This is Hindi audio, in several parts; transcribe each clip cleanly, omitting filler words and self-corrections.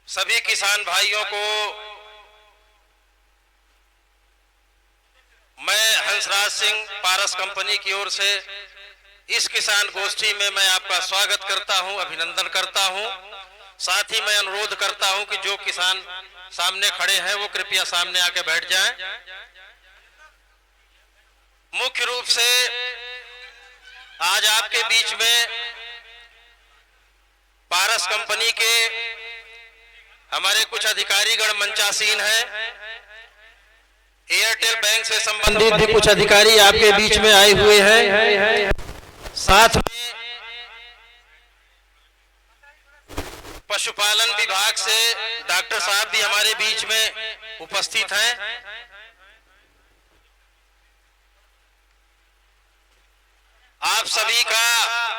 सभी किसान भाइयों को मैं हंसराज सिंह पारस कंपनी की ओर से इस किसान गोष्ठी में मैं आपका स्वागत करता हूं, अभिनंदन करता हूं। साथ ही मैं अनुरोध करता हूं कि जो किसान सामने खड़े हैं वो कृपया सामने आके बैठ जाएं। मुख्य रूप से आज आपके बीच में पारस कंपनी के हमारे कुछ अधिकारीगण मंचासीन हैं। एयरटेल बैंक से संबंधित भी कुछ अधिकारी आपके बीच में आए हुए हैं। साथ में पशुपालन विभाग से डॉक्टर साहब भी हमारे बीच में उपस्थित हैं। आप सभी का,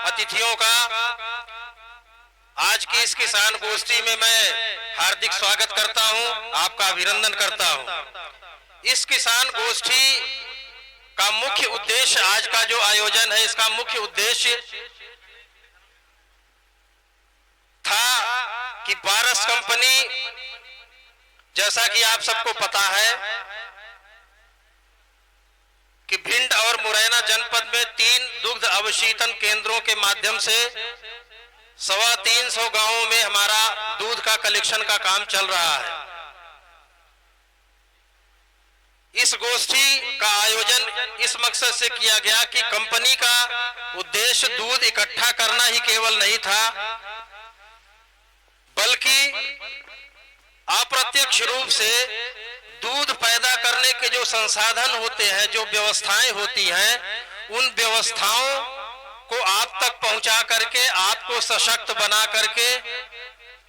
अतिथियों का आज की इस किसान गोष्ठी में मैं हार्दिक स्वागत करता हूं, आपका अभिनंदन करता हूं। इस किसान गोष्ठी का मुख्य उद्देश्य, आज का जो आयोजन है इसका मुख्य उद्देश्य था कि पारस कंपनी, जैसा कि आप सबको पता है कि भिंड और मुरैना जनपद में 3 दुग्ध अवशीतन केंद्रों के माध्यम से 325 गांवों में हमारा दूध का कलेक्शन का काम चल रहा है। इस गोष्ठी का आयोजन इस मकसद से किया गया कि कंपनी का उद्देश्य दूध इकट्ठा करना ही केवल नहीं था, बल्कि अप्रत्यक्ष रूप से दूध पैदा करने के जो संसाधन होते हैं, जो व्यवस्थाएं होती हैं, उन व्यवस्थाओं को आप तक पहुंचा करके, आपको सशक्त बना करके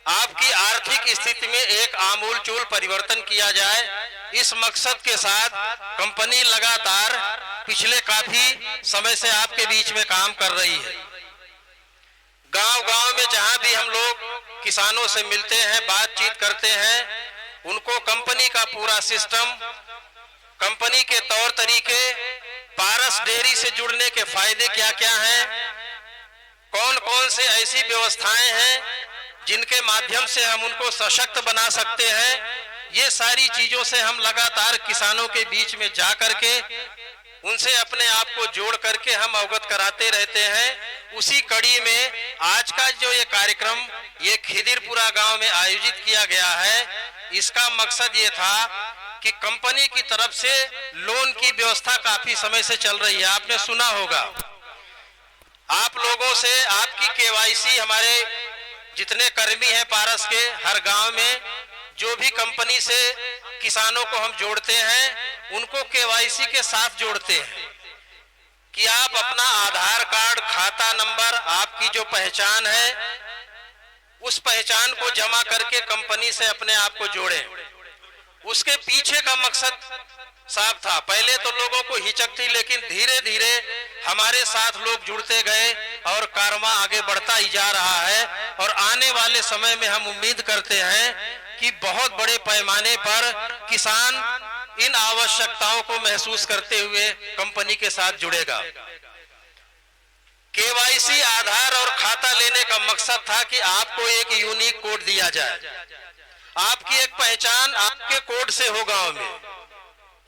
आपकी आर्थिक स्थिति में एक आमूलचूल परिवर्तन किया जाए। इस मकसद के साथ कंपनी लगातार पिछले काफी समय से आपके बीच में काम कर रही है। गांव-गांव में जहां भी हम लोग किसानों से मिलते हैं, बातचीत करते हैं, उनको कंपनी का पूरा सिस्टम, कंपनी के तौर तरीके, पारस डेयरी से जुड़ने के फायदे क्या क्या हैं, कौन कौन से ऐसी व्यवस्थाएं हैं जिनके माध्यम से हम उनको सशक्त बना सकते हैं, ये सारी चीजों से हम लगातार किसानों के बीच में जा करके उनसे अपने आप को जोड़ करके हम अवगत कराते रहते हैं। उसी कड़ी में आज का जो ये कार्यक्रम ये खिदिरपुरा गांव में आयोजित किया गया है, इसका मकसद ये था कि कंपनी की तरफ से लोन की व्यवस्था काफी समय से चल रही है। आपने सुना होगा, आप लोगों से आपकी केवाईसी, हमारे जितने कर्मी हैं पारस के हर गांव में, जो भी कंपनी से किसानों को हम जोड़ते हैं, उनको केवाईसी के साथ जोड़ते हैं कि आप अपना आधार कार्ड, खाता नंबर, आपकी जो पहचान है, उस पहचान को जमा करके कंपनी से अपने आप को जोड़ें। उसके पीछे का मकसद साफ था। पहले तो लोगों को हिचक थी, लेकिन धीरे धीरे हमारे साथ लोग जुड़ते गए और कारवां आगे बढ़ता ही जा रहा है। और आने वाले समय में हम उम्मीद करते हैं कि बहुत बड़े पैमाने पर किसान इन आवश्यकताओं को महसूस करते हुए कंपनी के साथ जुड़ेगा। केवाईसी, आधार और खाता लेने का मकसद था कि आपको एक यूनिक कोड दिया जाए, आपकी एक पहचान आपके कोड से हो। गांव में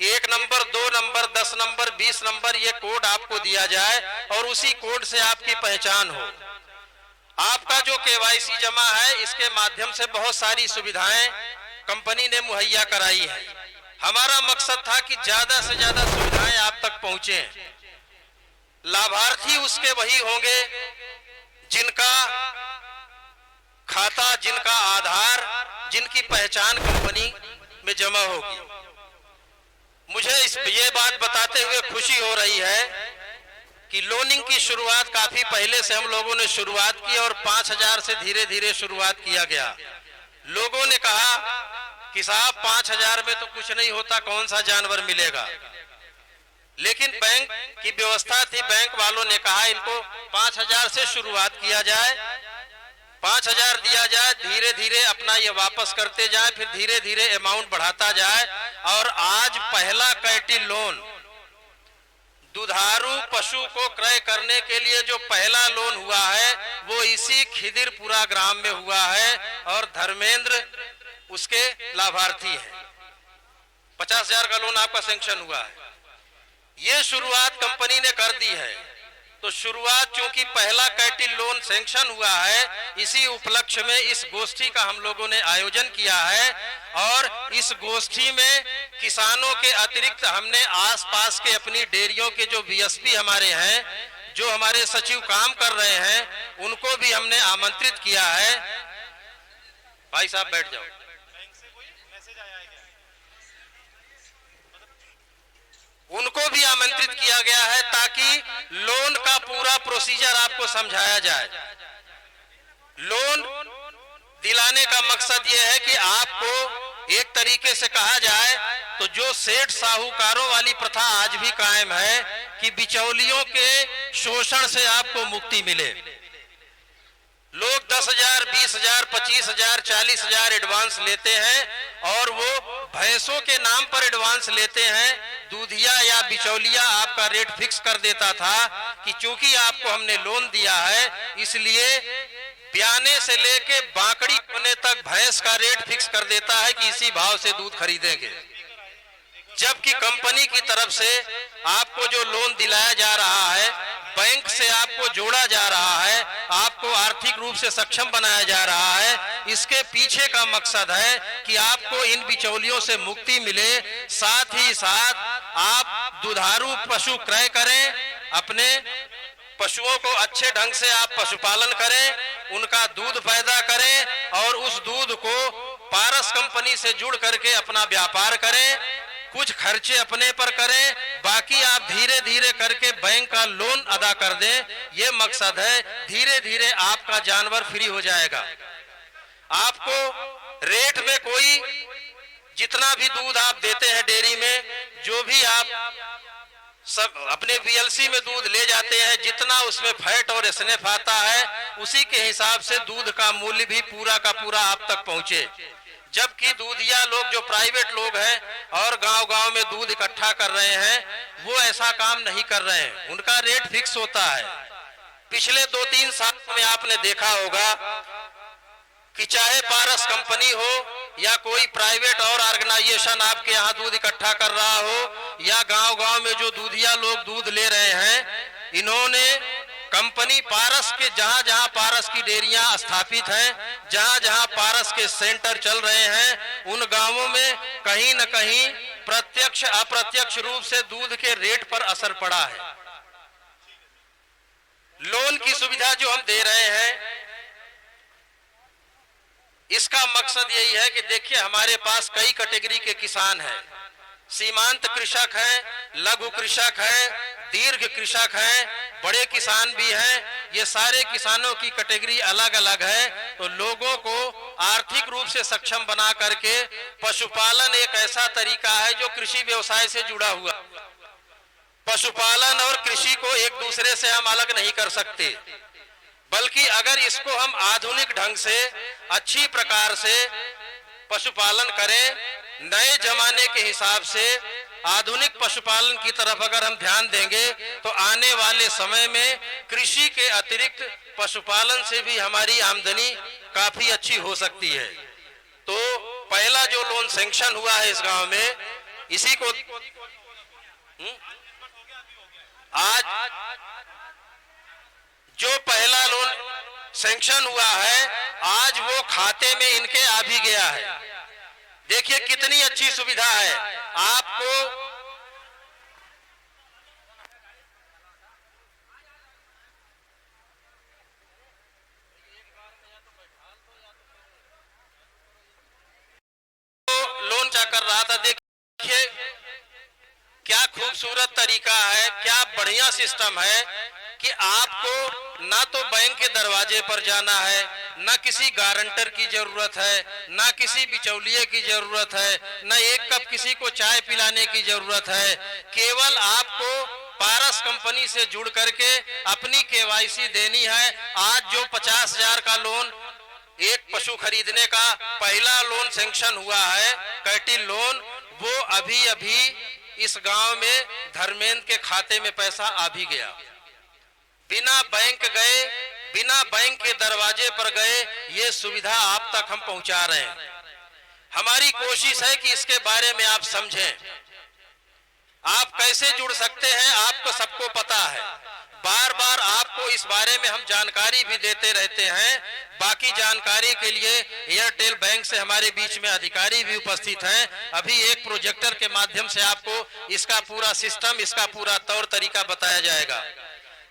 1 नंबर, 2 नंबर, 10 नंबर, 20 नंबर, ये कोड आपको दिया जाए और उसी कोड से आपकी पहचान हो। आपका जो केवाईसी जमा है, इसके माध्यम से बहुत सारी सुविधाएं कंपनी ने मुहैया कराई है। हमारा मकसद था कि ज्यादा से ज्यादा सुविधाएं आप तक पहुंचे। लाभार्थी उसके वही होंगे जिनका खाता, जिनका आधार, जिनकी पहचान कंपनी में जमा होगी। मुझे ये बात बताते हुए खुशी हो रही है कि लोनिंग की शुरुआत काफी पहले से हम लोगों ने शुरुआत की और 5000 से धीरे धीरे शुरुआत किया गया। लोगों ने कहा कि साहब 5000 में तो कुछ नहीं होता, कौन सा जानवर मिलेगा। लेकिन बैंक की व्यवस्था थी, बैंक वालों ने कहा इनको 5000 से शुरुआत किया जाए, 5000 दिया जाए, धीरे धीरे अपना ये वापस करते जाए, फिर धीरे धीरे अमाउंट बढ़ाता जाए। और आज पहला कैटी लोन दुधारू पशु को क्रय करने के लिए जो पहला लोन हुआ है वो इसी खिदिरपुरा ग्राम में हुआ है और धर्मेंद्र उसके लाभार्थी हैं। 50,000 का लोन आपका सैंक्शन हुआ है। ये शुरुआत कंपनी ने कर दी है। तो शुरुआत चूंकि पहला कैटिल लोन सैंक्शन हुआ है, इसी उपलक्ष्य में इस गोष्ठी का हम लोगों ने आयोजन किया है। और इस गोष्ठी में किसानों के अतिरिक्त हमने आसपास के अपनी डेयरियों के जो बीएसपी हमारे हैं, जो हमारे सचिव काम कर रहे हैं, उनको भी हमने आमंत्रित किया है। भाई साहब बैठ जाओ। उनको भी आमंत्रित किया गया है ताकि लोन का पूरा प्रोसीजर आपको समझाया जाए। लोन दिलाने का मकसद यह है कि आपको एक तरीके से कहा जाए तो जो सेठ साहूकारों वाली प्रथा आज भी कायम है कि बिचौलियों के शोषण से आपको मुक्ति मिले। लोग 10,000, 20,000, 25,000, 40,000 एडवांस लेते हैं और वो भैंसों के नाम पर एडवांस लेते हैं। दूधिया या बिचौलिया आपका रेट फिक्स कर देता था कि चूंकि आपको हमने लोन दिया है इसलिए ब्याने से लेके बाकड़ी होने तक भैंस का रेट फिक्स कर देता है कि इसी भाव से दूध खरीदेंगे। जबकि कंपनी की तरफ से आपको जो लोन दिलाया जा रहा है, बैंक से आपको जोड़ा जा रहा है, आपको आर्थिक रूप से सक्षम बनाया जा रहा है, इसके पीछे का मकसद है कि आपको इन बिचौलियों से मुक्ति मिले। साथ ही साथ आप दुधारू पशु क्रय करें, अपने पशुओं को अच्छे ढंग से आप पशुपालन करें, उनका दूध पैदा करें और उस दूध को पारस कंपनी से जुड़ करके अपना व्यापार करें। कुछ खर्चे अपने पर करें, बाकी आप धीरे धीरे करके बैंक का लोन अदा कर दें। ये मकसद है। धीरे धीरे आपका जानवर फ्री हो जाएगा। आपको रेट में कोई जितना भी दूध आप देते हैं डेयरी में, जो भी आप सब अपने बीएलसी में दूध ले जाते हैं, जितना उसमें फैट और स्नेफ आता है उसी के हिसाब से दूध का मूल्य भी पूरा का पूरा आप तक पहुंचे। जबकि दूधिया लोग जो प्राइवेट लोग हैं और गांव-गांव में दूध इकट्ठा कर रहे हैं, वो ऐसा काम नहीं कर रहे हैं। उनका रेट फिक्स होता है। पिछले 2-3 साल में आपने देखा होगा कि चाहे पारस कंपनी हो या कोई प्राइवेट और ऑर्गेनाइजेशन आपके यहाँ दूध इकट्ठा कर रहा हो या गांव-गांव में जो दूधिया लोग दूध ले रहे हैं, इन्होंने कंपनी पारस के जहां जहां पारस की डेयरियां स्थापित हैं, जहां जहां पारस के सेंटर चल रहे हैं, उन गांवों में कहीं न कहीं प्रत्यक्ष अप्रत्यक्ष रूप से दूध के रेट पर असर पड़ा है। लोन की सुविधा जो हम दे रहे हैं, इसका मकसद यही है कि देखिए हमारे पास कई कैटेगरी के किसान हैं। सीमांत कृषक हैं, लघु कृषक हैं, दीर्घ कृषक हैं, बड़े किसान भी हैं। ये सारे किसानों की कैटेगरी अलग अलग है। तो लोगों को आर्थिक रूप से सक्षम बना करके पशुपालन एक ऐसा तरीका है जो कृषि व्यवसाय से जुड़ा हुआ। पशुपालन और कृषि को एक दूसरे से हम अलग नहीं कर सकते, बल्कि अगर इसको हम आधुनिक ढंग से अच्छी प्रकार से पशुपालन करें, नए जमाने के हिसाब से आधुनिक पशुपालन की तरफ अगर हम ध्यान देंगे तो आने वाले समय में कृषि के अतिरिक्त पशुपालन से भी हमारी आमदनी काफी अच्छी हो सकती है। तो पहला जो लोन सैंक्शन हुआ है इस गांव में, इसी को आज जो पहला लोन सैंक्शन हुआ है, आज वो खाते में इनके आ भी गया है। देखिए कितनी अच्छी सुविधा है। आपको लोन क्या कर रहा था, देखिए क्या खूबसूरत तरीका है, क्या बढ़िया सिस्टम है कि आपको ना तो बैंक के दरवाजे पर जाना है, ना किसी गारंटर की जरूरत है, ना किसी बिचौलिए की जरूरत है, ना एक कप किसी को चाय पिलाने की जरूरत है। केवल आपको पारस कंपनी से जुड़ करके अपनी केवाईसी देनी है। आज जो 50,000 का लोन एक पशु खरीदने का पहला लोन सैंक्शन हुआ है, कैटिल लोन, वो अभी अभी इस गांव में धर्मेंद्र के खाते में पैसा आ भी गया। बिना बैंक गए, बिना बैंक के दरवाजे पर गए, ये सुविधा आप तक हम पहुंचा रहे हैं। हमारी कोशिश है कि इसके बारे में आप समझें। आप कैसे जुड़ सकते हैं आपको सबको पता है। बार बार आपको इस बारे में हम जानकारी भी देते रहते हैं। बाकी जानकारी के लिए एयरटेल बैंक से हमारे बीच में अधिकारी भी उपस्थित हैं। अभी एक प्रोजेक्टर के माध्यम से आपको इसका पूरा सिस्टम, इसका पूरा तौर तरीका बताया जाएगा।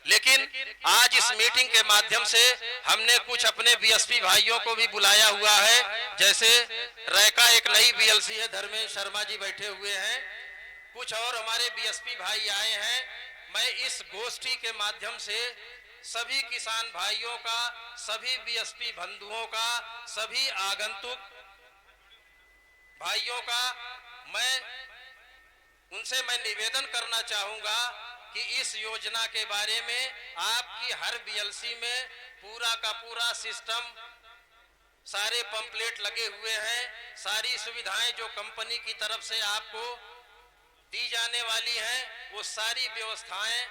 लेकिन आज इस मीटिंग के माध्यम से हमने कुछ अपने बीएसपी भाइयों को भी बुलाया हुआ है। जैसे रैका एक नई बीएलसी है, धर्मेंद्र शर्मा जी बैठे हुए हैं, कुछ और हमारे बीएसपी भाई आए हैं। मैं इस गोष्ठी के माध्यम से सभी किसान भाइयों का, सभी बीएसपी बंधुओं का, सभी आगंतुक भाइयों का उनसे मैं निवेदन करना चाहूंगा कि इस योजना के बारे में आपकी हर बीएलसी में पूरा का पूरा सिस्टम, सारे पंपलेट लगे हुए हैं। सारी सुविधाएं जो कंपनी की तरफ से आपको दी जाने वाली हैं, वो सारी व्यवस्थाएं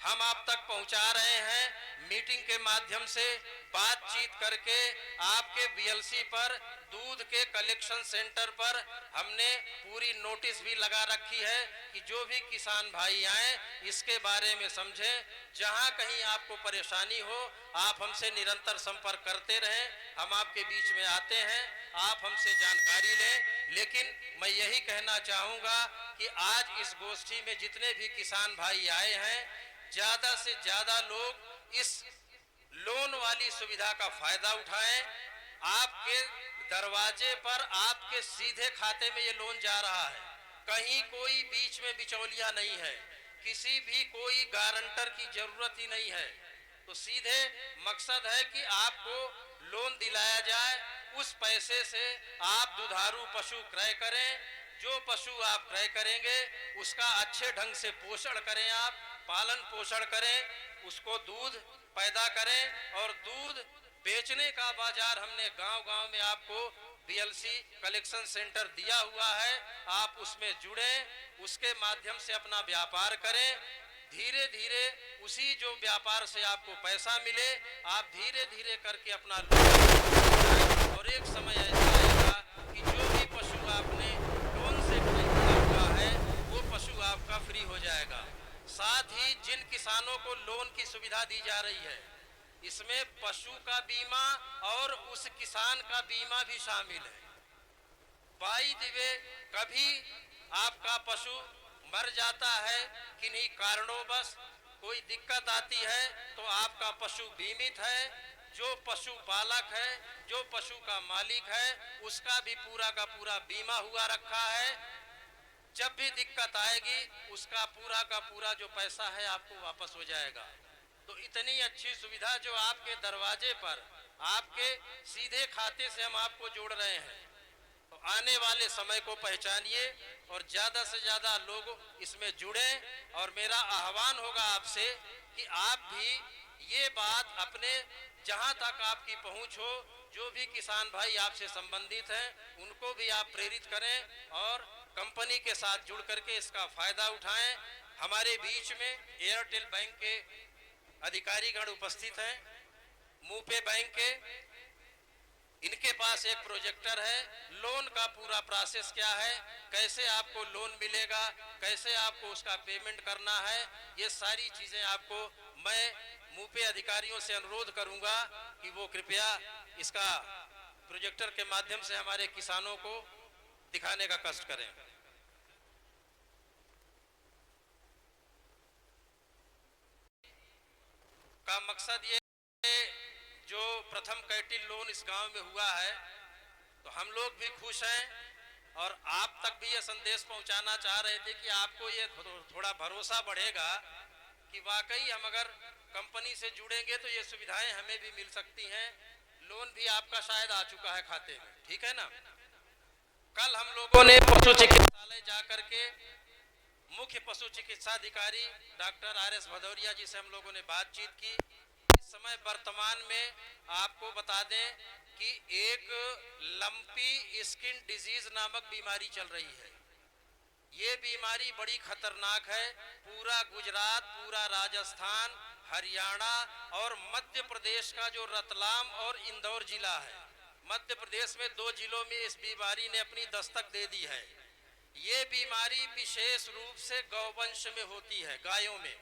हम आप तक पहुंचा रहे हैं। मीटिंग के माध्यम से बातचीत करके आपके बीएलसी पर, दूध के कलेक्शन सेंटर पर हमने पूरी नोटिस भी लगा रखी है कि जो भी किसान भाई आए इसके बारे में समझें। जहां कहीं आपको परेशानी हो आप हमसे निरंतर संपर्क करते रहें। हम आपके बीच में आते हैं, आप हमसे जानकारी लें। लेकिन मैं यही कहना चाहूंगा कि आज इस गोष्ठी में जितने भी किसान भाई आए हैं, ज्यादा से ज्यादा लोग इस लोन वाली सुविधा का फायदा उठाएं। आपके दरवाजे पर आपके सीधे खाते में ये लोन जा रहा है। कहीं कोई बीच में बिचौलिया नहीं है, किसी भी कोई गारंटर की जरूरत ही नहीं है। तो सीधे मकसद है कि आपको लोन दिलाया जाए। उस पैसे से आप दुधारू पशु क्रय करें। जो पशु आप क्रय करेंगे उसका अच्छे ढंग से पोषण करें, आप पालन पोषण करें, उसको दूध पैदा करें और दूध बेचने का बाजार हमने गांव-गांव में आपको बीएलसी कलेक्शन सेंटर दिया हुआ है। आप उसमें जुड़े, उसके माध्यम से अपना व्यापार करें। धीरे धीरे उसी जो व्यापार से आपको पैसा मिले, आप धीरे धीरे करके अपना लोन, और एक समय ऐसा आएगा कि जो भी पशु आपने लोन से खरीदा हुआ है वो पशु आपका फ्री हो जाएगा। साथ ही जिन किसानों को लोन की सुविधा दी जा रही है, इसमें पशु का बीमा और उस किसान का बीमा भी शामिल है। बाई द वे कभी आपका पशु मर जाता है, किन्हीं कारणों कोई दिक्कत आती है, तो आपका पशु बीमित है। जो पशु पालक है, जो पशु का मालिक है, उसका भी पूरा का पूरा बीमा हुआ रखा है। जब भी दिक्कत आएगी उसका पूरा का पूरा जो पैसा है आपको वापस हो जाएगा। तो इतनी अच्छी सुविधा जो आपके दरवाजे पर, आपके सीधे खाते से हम आपको जोड़ रहे हैं। तो आने वाले समय को पहचानिए और ज्यादा से ज्यादा लोग इसमें जुड़े। और मेरा आह्वान होगा आपसे कि आप भी ये बात अपने जहां तक आपकी पहुंच हो, जो भी किसान भाई आपसे संबंधित हैं उनको भी आप प्रेरित करें और कंपनी के साथ जुड़ करके इसका फायदा उठाएं। हमारे बीच में एयरटेल बैंक के अधिकारीगण उपस्थित हैं, मूपे बैंक के, इनके पास एक प्रोजेक्टर है। लोन का पूरा प्रोसेस क्या है, कैसे आपको लोन मिलेगा, कैसे आपको उसका पेमेंट करना है, ये सारी चीजें आपको मैं मूपे अधिकारियों से अनुरोध करूंगा कि वो कृपया इसका प्रोजेक्टर के माध्यम से हमारे किसानों को दिखाने का कष्ट करें। का मकसद ये जो प्रथम कैटिल लोन इस गांव में हुआ है, तो हम लोग भी खुश हैं और आप तक भी ये संदेश पहुंचाना चाह रहे थे कि आपको ये थोड़ा भरोसा बढ़ेगा कि वाकई हम अगर कंपनी से जुड़ेंगे तो ये सुविधाएं हमें भी मिल सकती हैं। लोन भी आपका शायद आ चुका है खाते में, ठीक है ना। कल हम लोगों ने पशु चिकित्सालय जाकर के मुख्य पशु चिकित्सा अधिकारी डॉक्टर आर.एस. भदौरिया जी से हम लोगों ने बातचीत की। इस समय वर्तमान में आपको बता दें कि एक लंपी स्किन डिजीज नामक बीमारी चल रही है। ये बीमारी बड़ी खतरनाक है। पूरा गुजरात, पूरा राजस्थान, हरियाणा और मध्य प्रदेश का जो रतलाम और इंदौर जिला है, मध्य प्रदेश में 2 जिलों में इस बीमारी ने अपनी दस्तक दे दी है। ये बीमारी विशेष रूप से गौवंश में होती है, गायों में।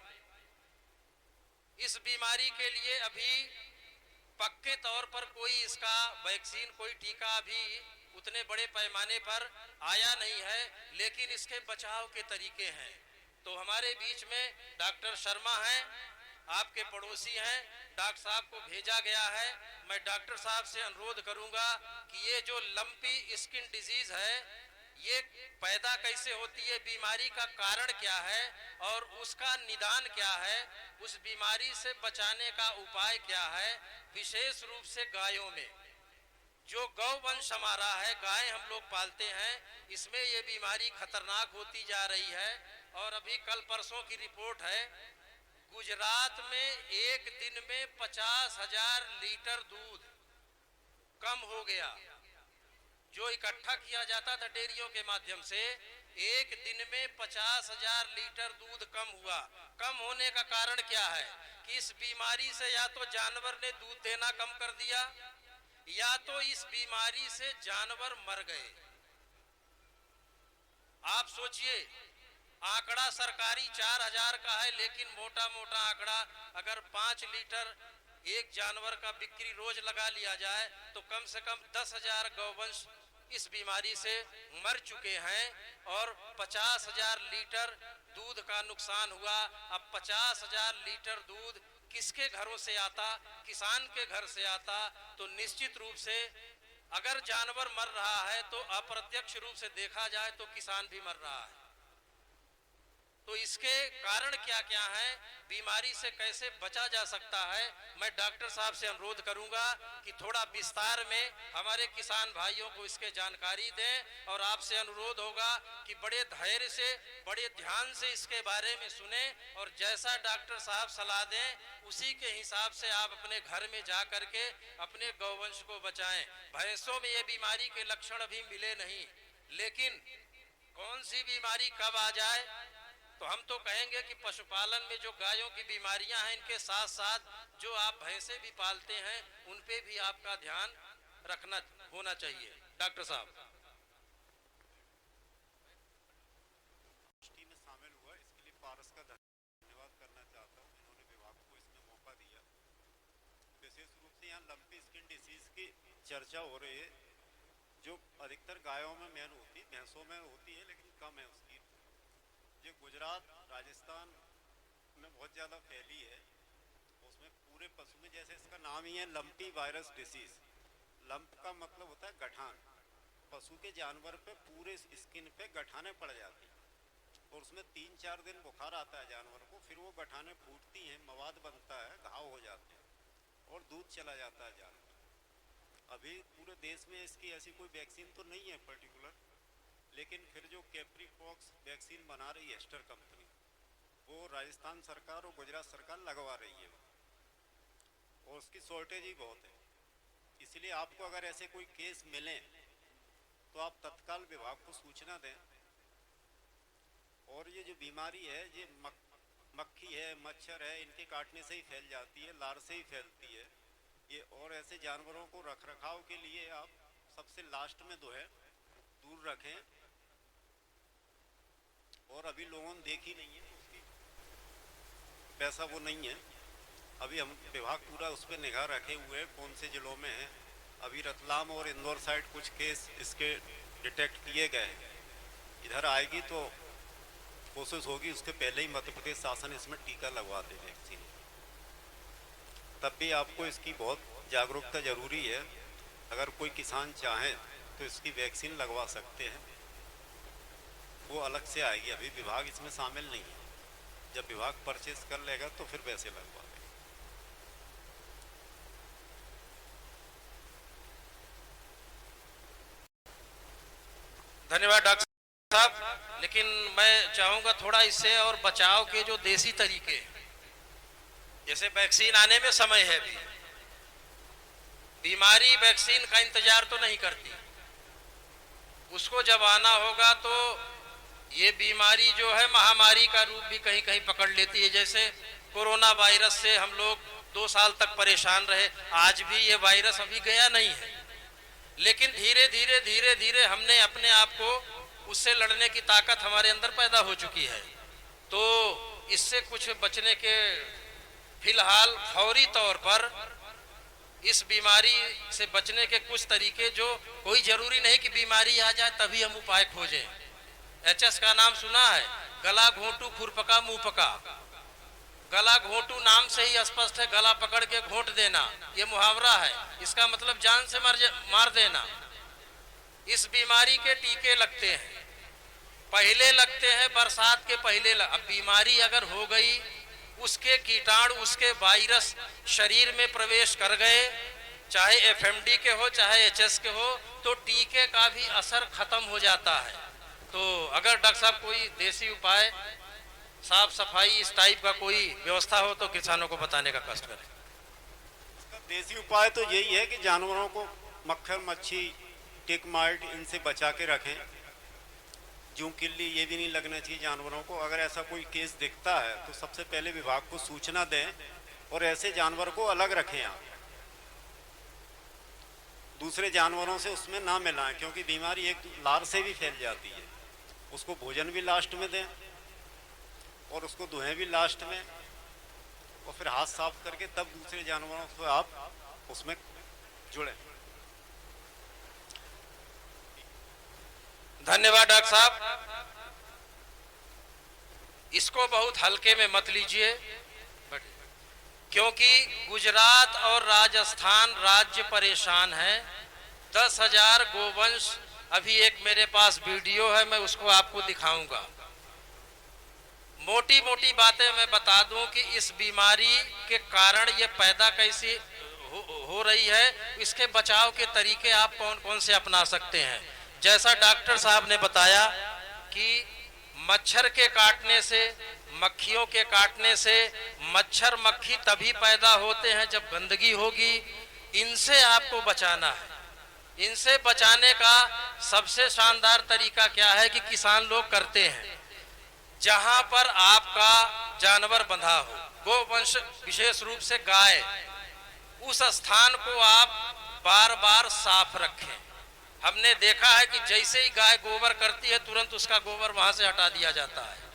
इस बीमारी के लिए अभी पक्के तौर पर कोई इसका वैक्सीन, कोई टीका अभी उतने बड़े पैमाने पर आया नहीं है, लेकिन इसके बचाव के तरीके हैं। तो हमारे बीच में डॉक्टर शर्मा हैं, आपके पड़ोसी हैं, डॉक्टर साहब को भेजा गया है। मैं डॉक्टर साहब से अनुरोध करूंगा कि ये जो लंपी स्किन डिजीज है, ये पैदा कैसे होती है, बीमारी का कारण क्या है और उसका निदान क्या है, उस बीमारी से बचाने का उपाय क्या है। विशेष रूप से गायों में, जो गौवंश हमारा है, गाय हम लोग पालते हैं, इसमें ये बीमारी खतरनाक होती जा रही है। और अभी कल परसों की रिपोर्ट है, गुजरात में एक दिन में 50,000 लीटर दूध कम हो गया। जो इकट्ठा किया जाता था डेयरियों के माध्यम से, एक दिन में 50,000 लीटर दूध कम हुआ। कम होने का कारण क्या है कि इस बीमारी से या तो जानवर ने दूध देना कम कर दिया, या तो इस बीमारी से जानवर मर गए। आप सोचिए, आंकड़ा सरकारी 4,000 का है, लेकिन मोटा मोटा आंकड़ा अगर 5 लीटर एक जानवर का बिक्री रोज लगा लिया जाए तो कम से कम 10,000 गौवंश इस बीमारी से मर चुके हैं और 50,000 लीटर दूध का नुकसान हुआ। अब 50,000 लीटर दूध किसके घरों से आता? किसान के घर से आता। तो निश्चित रूप से अगर जानवर मर रहा है तो अप्रत्यक्ष रूप से देखा जाए तो किसान भी मर रहा है। तो इसके कारण क्या क्या हैं, बीमारी से कैसे बचा जा सकता है, मैं डॉक्टर साहब से अनुरोध करूंगा कि थोड़ा विस्तार में हमारे किसान भाइयों को इसके जानकारी दें। और आपसे अनुरोध होगा कि बड़े धैर्य से, बड़े ध्यान से इसके बारे में सुने और जैसा डॉक्टर साहब सलाह दें उसी के हिसाब से आप अपने घर में जा करके अपने गौवंश को बचाएं। भैंसों में ये बीमारी के लक्षण अभी मिले नहीं, लेकिन कौन सी बीमारी कब आ जाए तो हम तो कहेंगे कि पशुपालन में जो गायों की बीमारियां हैं, इनके साथ साथ जो आप भैंसे भी पालते हैं उन पे भी आपका ध्यान रखना होना चाहिए। डॉक्टर साहब में शामिल हुआ, इसके लिए पारस का धन्यवाद करना चाहता हूँ। इन्होंने विभाग को इसमें मौका दिया। विशेष रूप से यहाँ लंपी स्किन डिसीज की चर्चा हो रही है, जो अधिकतर गायों में मेन होती है, भैंसों में होती है लेकिन कम है उसकी। ये गुजरात, राजस्थान में बहुत ज़्यादा फैली है। उसमें पूरे पशु में, जैसे इसका नाम ही है लंपी वायरस डिसीज। लंप का मतलब होता है गठान। पशु के जानवर पे पूरे स्किन पे गठाने पड़ जाती हैं और उसमें 3-4 दिन बुखार आता है जानवर को, फिर वो गठाने फूटती हैं, मवाद बनता है, घाव हो जाते हैं और दूध चला जाता है जानवर। अभी पूरे देश में इसकी ऐसी कोई वैक्सीन तो नहीं है पर्टिकुलर, लेकिन फिर जो कैप्रीपॉक्स वैक्सीन बना रही है एस्टर कंपनी, वो राजस्थान सरकार और गुजरात सरकार लगवा रही है और उसकी शॉर्टेज ही बहुत है। इसलिए आपको अगर ऐसे कोई केस मिले तो आप तत्काल विभाग को सूचना दें। और ये जो बीमारी है ये मक्खी है, मच्छर है, इनके काटने से ही फैल जाती है, लार से ही फैलती है ये। और ऐसे जानवरों को रख रखाव के लिए आप सबसे लास्ट में जो है दूर रखें। और अभी लोगों ने देखी नहीं है उसकी, वैसा वो नहीं है। अभी हम विभाग पूरा उस पर निगाह रखे हुए हैं कौन से जिलों में है। अभी रतलाम और इंदौर साइड कुछ केस इसके डिटेक्ट किए गए हैं। इधर आएगी तो कोशिश होगी उसके पहले ही मध्य प्रदेश शासन इसमें टीका लगवा दे वैक्सीन। तब भी आपको इसकी बहुत जागरूकता जरूरी है। अगर कोई किसान चाहे तो इसकी वैक्सीन लगवा सकते हैं, वो अलग से आएगी। अभी विभाग इसमें शामिल नहीं है। जब विभाग परचेज कर लेगा तो फिर वैसे लगवा देगा। धन्यवाद डॉक्टर साहब। लेकिन मैं चाहूंगा थोड़ा इससे और बचाव के जो देसी तरीके, जैसे वैक्सीन आने में समय है, भी बीमारी वैक्सीन का इंतजार तो नहीं करती, उसको जब आना होगा तो ये बीमारी जो है महामारी का रूप भी कहीं कहीं पकड़ लेती है। जैसे कोरोना वायरस से हम लोग 2 साल तक परेशान रहे, आज भी ये वायरस अभी गया नहीं है, लेकिन धीरे धीरे धीरे धीरे हमने अपने आप को उससे लड़ने की ताकत हमारे अंदर पैदा हो चुकी है। तो इससे कुछ बचने के फिलहाल फौरी तौर पर इस बीमारी से बचने के कुछ तरीके, जो कोई जरूरी नहीं कि बीमारी आ जाए तभी हम उपाय खोजें। एचएस का नाम सुना है, गला घोंटू खुरपका मुंह पका। गला घोंटू नाम से ही स्पष्ट है, गला पकड़ के घोंट देना, ये मुहावरा है, इसका मतलब जान से मार देना। इस बीमारी के टीके लगते हैं, पहले लगते हैं बरसात के पहले। अब बीमारी अगर हो गई, उसके कीटाणु, उसके वायरस शरीर में प्रवेश कर गए, चाहे एफएमडी के हो चाहे एचएस के हो, तो टीके का भी असर खत्म हो जाता है। तो अगर डॉक्टर साहब कोई देसी उपाय, साफ सफाई इस टाइप का कोई व्यवस्था हो तो किसानों को बताने का कष्ट करें। इसका देसी उपाय तो यही है कि जानवरों को मक्खर, मच्छी, टिक माइट इनसे बचा के रखें। जूं किल्ली ये भी नहीं लगना चाहिए जानवरों को। अगर ऐसा कोई केस दिखता है तो सबसे पहले विभाग को सूचना दें और ऐसे जानवर को अलग रखें। आप दूसरे जानवरों से उसमें ना मिलाएं, क्योंकि बीमारी एक लार से भी फैल जाती है। उसको भोजन भी लास्ट में दें और उसको दुहें भी लास्ट में, और फिर हाथ साफ करके तब दूसरे जानवरों को आप उसमें जुड़ें। धन्यवाद डॉक्टर साहब। इसको बहुत हल्के में मत लीजिए, क्योंकि गुजरात और राजस्थान राज्य परेशान है। 10,000 गोवंश, अभी एक मेरे पास वीडियो है, मैं उसको आपको दिखाऊंगा। मोटी मोटी बातें मैं बता दूं कि इस बीमारी के कारण ये पैदा कैसी हो रही है, इसके बचाव के तरीके आप कौन कौन से अपना सकते हैं। जैसा डॉक्टर साहब ने बताया कि मच्छर के काटने से, मक्खियों के काटने से, मच्छर मक्खी तभी पैदा होते हैं जब गंदगी होगी, इनसे आपको बचाना है। इनसे बचाने का सबसे शानदार तरीका क्या है कि किसान लोग करते हैं, जहां पर आपका जानवर बंधा हो, गोवंश विशेष रूप से गाय, उस स्थान को आप बार बार साफ रखें। हमने देखा है कि जैसे ही गाय गोबर करती है तुरंत उसका गोबर वहां से हटा दिया जाता है।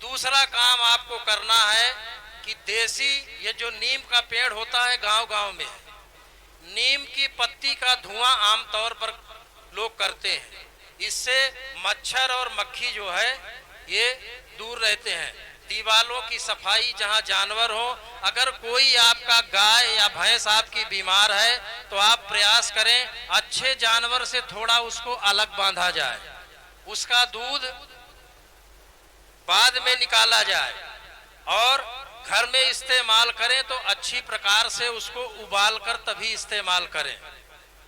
दूसरा काम आपको करना है कि देसी, ये जो नीम का पेड़ होता है गांव गांव में, नीम की पत्ती का धुआं आमतौर पर लोग करते हैं। इससे मच्छर और मक्खी जो है ये दूर रहते हैं। दीवालों की सफाई, जहां जानवर हो, अगर कोई आपका गाय या भैंस आपकी बीमार है तो आप प्रयास करें अच्छे जानवर से थोड़ा उसको अलग बांधा जाए, उसका दूध बाद में निकाला जाए और घर में इस्तेमाल करें तो अच्छी प्रकार से उसको उबाल कर तभी इस्तेमाल करें।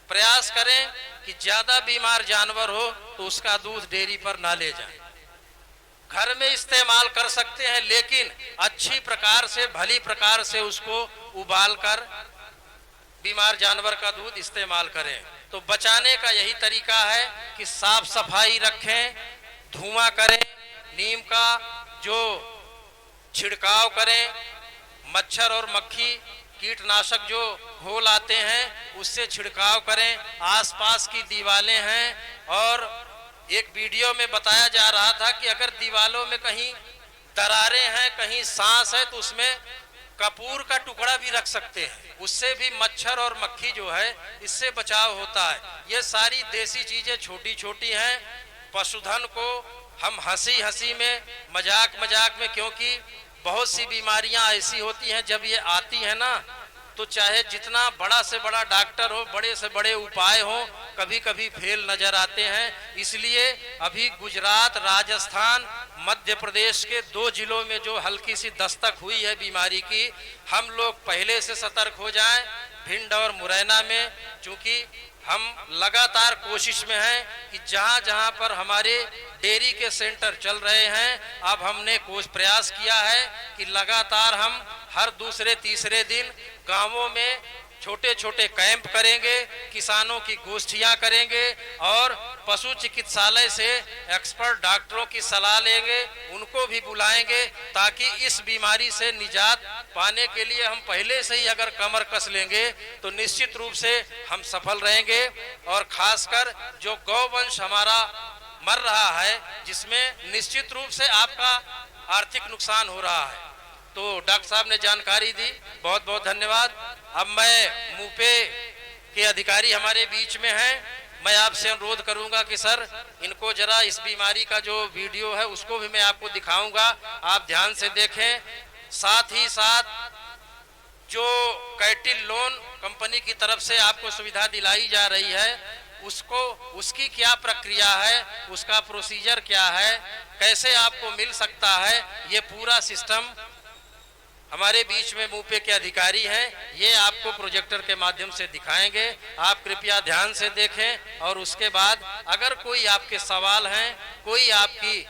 प्रयास करें कि ज्यादा बीमार जानवर हो तो उसका दूध डेयरी पर ना ले जाएं। घर में इस्तेमाल कर सकते हैं, लेकिन अच्छी प्रकार से, भली प्रकार से उसको उबाल कर बीमार जानवर का दूध इस्तेमाल करें। तो बचाने का यही तरीका है कि साफ सफाई रखें, धुआं करें, नीम का जो छिड़काव करें, मच्छर और मक्खी कीटनाशक जो घोल आते हैं उससे छिड़काव करें। आसपास की दीवारें हैं, और एक वीडियो में बताया जा रहा था कि अगर दीवारों में कहीं दरारें हैं, कहीं सांस है, तो उसमें कपूर का टुकड़ा भी रख सकते हैं, उससे भी मच्छर और मक्खी जो है इससे बचाव होता है। ये सारी देसी चीजें छोटी छोटी हैं। पशुधन को हम हंसी हंसी में, मजाक मजाक में, क्योंकि बहुत सी बीमारियां ऐसी होती हैं जब ये आती है ना, तो चाहे जितना बड़ा से बड़ा डॉक्टर हो, बड़े से बड़े उपाय हो, कभी कभी फेल नजर आते हैं। इसलिए अभी गुजरात, राजस्थान, मध्य प्रदेश के 2 जिलों में जो हल्की सी दस्तक हुई है बीमारी की, हम लोग पहले से सतर्क हो जाएं। भिंड और मुरैना में चूंकि हम लगातार कोशिश में हैं कि जहां जहां पर हमारे डेयरी के सेंटर चल रहे हैं, अब हमने प्रयास किया है कि लगातार हम हर दूसरे तीसरे दिन गांवों में छोटे छोटे कैंप करेंगे, किसानों की गोष्ठियां करेंगे और पशु चिकित्सालय से एक्सपर्ट डॉक्टरों की सलाह लेंगे, उनको भी बुलाएंगे ताकि इस बीमारी से निजात पाने के लिए हम पहले से ही अगर कमर कस लेंगे तो निश्चित रूप से हम सफल रहेंगे। और खासकर जो गौवंश हमारा मर रहा है, जिसमें निश्चित रूप से आपका आर्थिक नुकसान हो रहा है, तो डॉक्टर साहब ने जानकारी दी, बहुत बहुत धन्यवाद। अब मैं मुपे के अधिकारी हमारे बीच में हैं, मैं आपसे अनुरोध करूंगा कि सर इनको जरा इस बीमारी का जो वीडियो है उसको भी मैं आपको दिखाऊंगा, आप ध्यान से देखें। साथ ही साथ जो कैटिल लोन कंपनी की तरफ से आपको सुविधा दिलाई जा रही है उसको, उसकी क्या प्रक्रिया है, उसका प्रोसीजर क्या है, कैसे आपको मिल सकता है, ये पूरा सिस्टम हमारे बीच में मुपे के अधिकारी हैं, ये आपको प्रोजेक्टर के माध्यम से दिखाएंगे। आप कृपया ध्यान से देखें और उसके बाद अगर कोई आपके सवाल हैं, कोई आपकी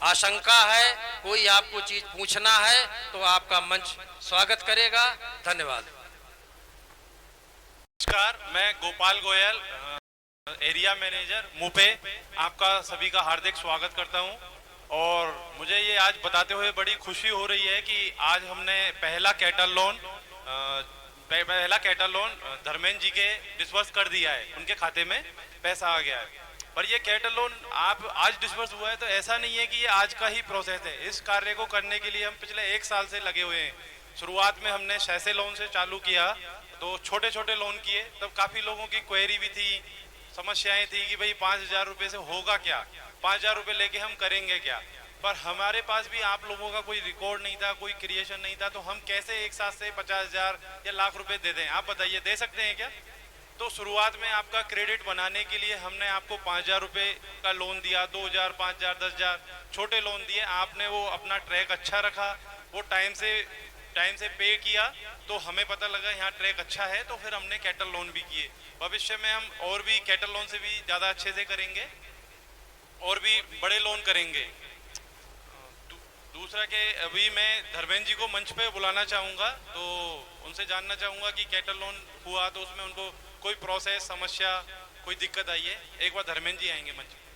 आशंका है, कोई आपको चीज पूछना है तो आपका मंच स्वागत करेगा। धन्यवाद। नमस्कार, मैं गोपाल गोयल, एरिया मैनेजर मुपे, आपका सभी का हार्दिक स्वागत करता हूं। और मुझे ये आज बताते हुए बड़ी खुशी हो रही है कि आज हमने पहला कैटल लोन धर्मेंद्र जी के डिस्बर्स कर दिया है, उनके खाते में पैसा आ गया है। पर ये कैटल लोन आप आज डिस्बर्स हुआ है तो ऐसा नहीं है कि ये आज का ही प्रोसेस है। इस कार्य को करने के लिए हम पिछले 1 साल से लगे हुए हैं। शुरुआत में हमने सैसे लोन से चालू किया, तो छोटे छोटे लोन किए, तब काफ़ी लोगों की क्वेरी भी थी, समस्याएं थी कि भाई 5,000 रुपये से होगा क्या, 5,000 रुपये लेके हम करेंगे क्या। पर हमारे पास भी आप लोगों का कोई रिकॉर्ड नहीं था, कोई क्रिएशन नहीं था, तो हम कैसे एक साथ से 50,000 या लाख रुपए दे दें। आप बताइए, दे सकते हैं क्या? तो शुरुआत में आपका क्रेडिट बनाने के लिए हमने आपको 5,000 रुपये का लोन दिया, 2,000, 5,000, 10,000 छोटे लोन दिए। आपने वो अपना ट्रैक अच्छा रखा, वो टाइम से पे किया, तो हमें पता लगा यहाँ ट्रैक अच्छा है, तो फिर हमने कैटल लोन भी किए। भविष्य में हम और भी कैटल लोन से भी ज़्यादा अच्छे से करेंगे और भी बड़े लोन करेंगे। दूसरा के अभी मैं धर्मेंद्र जी को मंच पे बुलाना चाहूँगा, तो उनसे जानना चाहूँगा कि कैटल लोन हुआ तो उसमें उनको कोई प्रोसेस, समस्या, कोई दिक्कत आई है। एक बार धर्मेंद्र जी आएंगे मंच पे।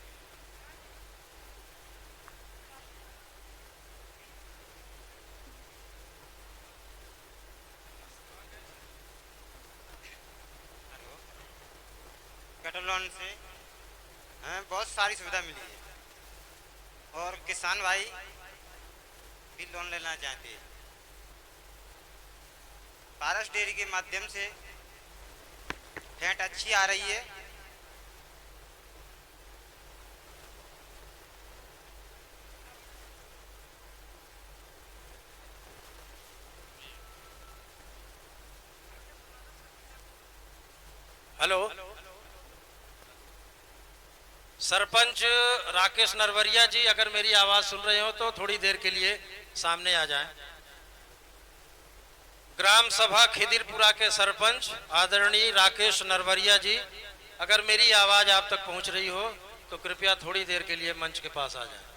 कैटल लोन से हमें बहुत सारी सुविधा मिली है और किसान भाई भी लोन लेना चाहते हैं। पारस डेयरी के माध्यम से फैट अच्छी आ रही है। हेलो, सरपंच राकेश नरवरिया जी, अगर मेरी आवाज सुन रहे हो तो थोड़ी देर के लिए सामने आ जाएं। ग्राम सभा खिदिरपुरा के सरपंच आदरणीय राकेश नरवरिया जी, अगर मेरी आवाज आप तक पहुंच रही हो तो कृपया थोड़ी देर के लिए मंच के पास आ जाएं।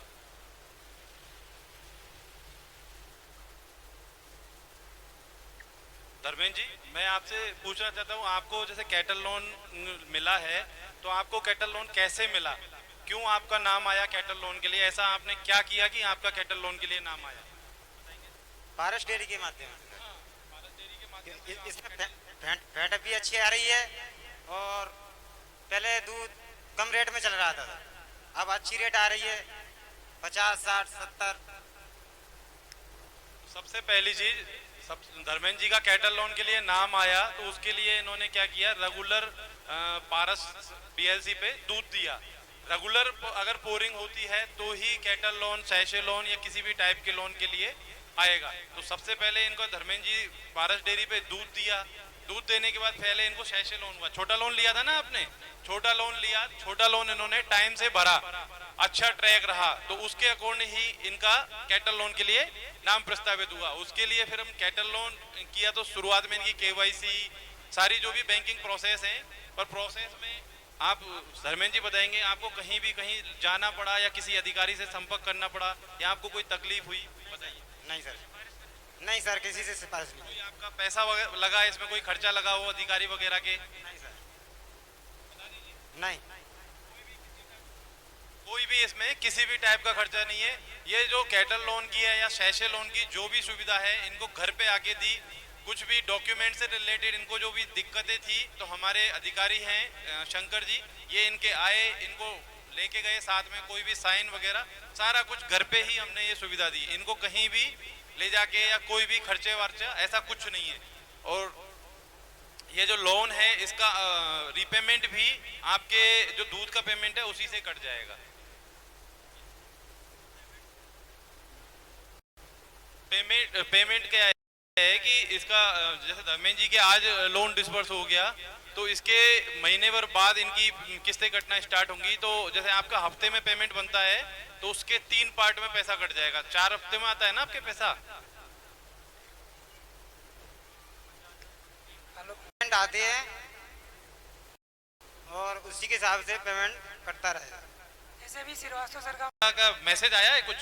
धर्मेंद्र जी, मैं आपसे पूछना चाहता हूँ, आपको जैसे कैटल लोन मिला है तो आपको कैटल लोन कैसे मिला, क्यों आपका नाम आया कैटल लोन के लिए, ऐसा आपने क्या किया कि आपका कैटल लोन के लिए नाम आया? पारस डेयरी के माध्यम से इसमें फैट भी अच्छी आ रही है और पहले दूध कम रेट में चल रहा था, अब अच्छी रेट आ रही है, 50, 60, 70। सबसे पहली चीज, धर्मेंद्र जी का कैटल लोन के लिए नाम आया तो उसके लिए इन्होंने क्या किया, रेगुलर पारस BLC पे दूध दिया। रेगुलर अगर पोरिंग होती है तो ही कैटल लोन, सैशे लोन या किसी भी टाइप के लोन के लिए आएगा। तो सबसे पहले इनको धर्मेंद्र जी पारस डेयरी पे दूध दिया, दूध देने के बाद पहले इनको सैशे लोन हुआ। छोटा लोन लिया था ना आपने, छोटा लोन लिया, छोटा लोन इन्होंने टाइम से भरा, अच्छा ट्रैक रहा, तो उसके अकॉर्डिंग ही इनका कैटल लोन के लिए नाम प्रस्तावित हुआ। उसके लिए फिर हम कैटल लोन किया तो शुरुआत में इनकी KYC सारी जो भी बैंकिंग प्रोसेस है, पर प्रोसेस में आप धर्मेंद्र जी बताएंगे, आपको कहीं भी कहीं जाना पड़ा या किसी अधिकारी से संपर्क करना पड़ा या आपको कोई तकलीफ हुई, बताइए। नहीं सर, नहीं सर, किसी से सिफारिश नहीं। कोई आपका पैसा लगा है इसमें, कोई खर्चा लगा हो अधिकारी वगैरह के? नहीं सर, नहीं। कोई भी इसमें किसी भी टाइप का खर्चा नहीं है। ये जो कैटल लोन की है या सैशे लोन की जो भी सुविधा है इनको घर पे आके दी। कुछ भी डॉक्यूमेंट से रिलेटेड इनको जो भी दिक्कतें थी तो हमारे अधिकारी हैं शंकर जी, ये इनके आए, इनको लेके गए साथ में, कोई भी साइन वगैरह सारा कुछ घर पे ही हमने ये सुविधा दी। इनको कहीं भी ले जाके या कोई भी खर्चे वर्चा ऐसा कुछ नहीं है। और ये जो लोन है इसका रीपेमेंट भी आपके जो दूध का पेमेंट है उसी से कट जाएगा। पेमेंट क्या है कि इसका जैसे धर्मेंद्र जी के आज लोन डिसबर्स हो गया तो इसके महीने भर बाद इनकी किस्तें कटना स्टार्ट होंगी। तो जैसे आपका हफ्ते में पेमेंट बनता है तो उसके 3 पार्ट में पैसा कट जाएगा। 4 हफ्ते में आता है ना आपके पैसा। पेमेंट आते हैं और उसी के हिसाब से पेमेंट कटता रहेगा। जैसे भी श्रीवास्तव सर का मैसेज आया है कुछ?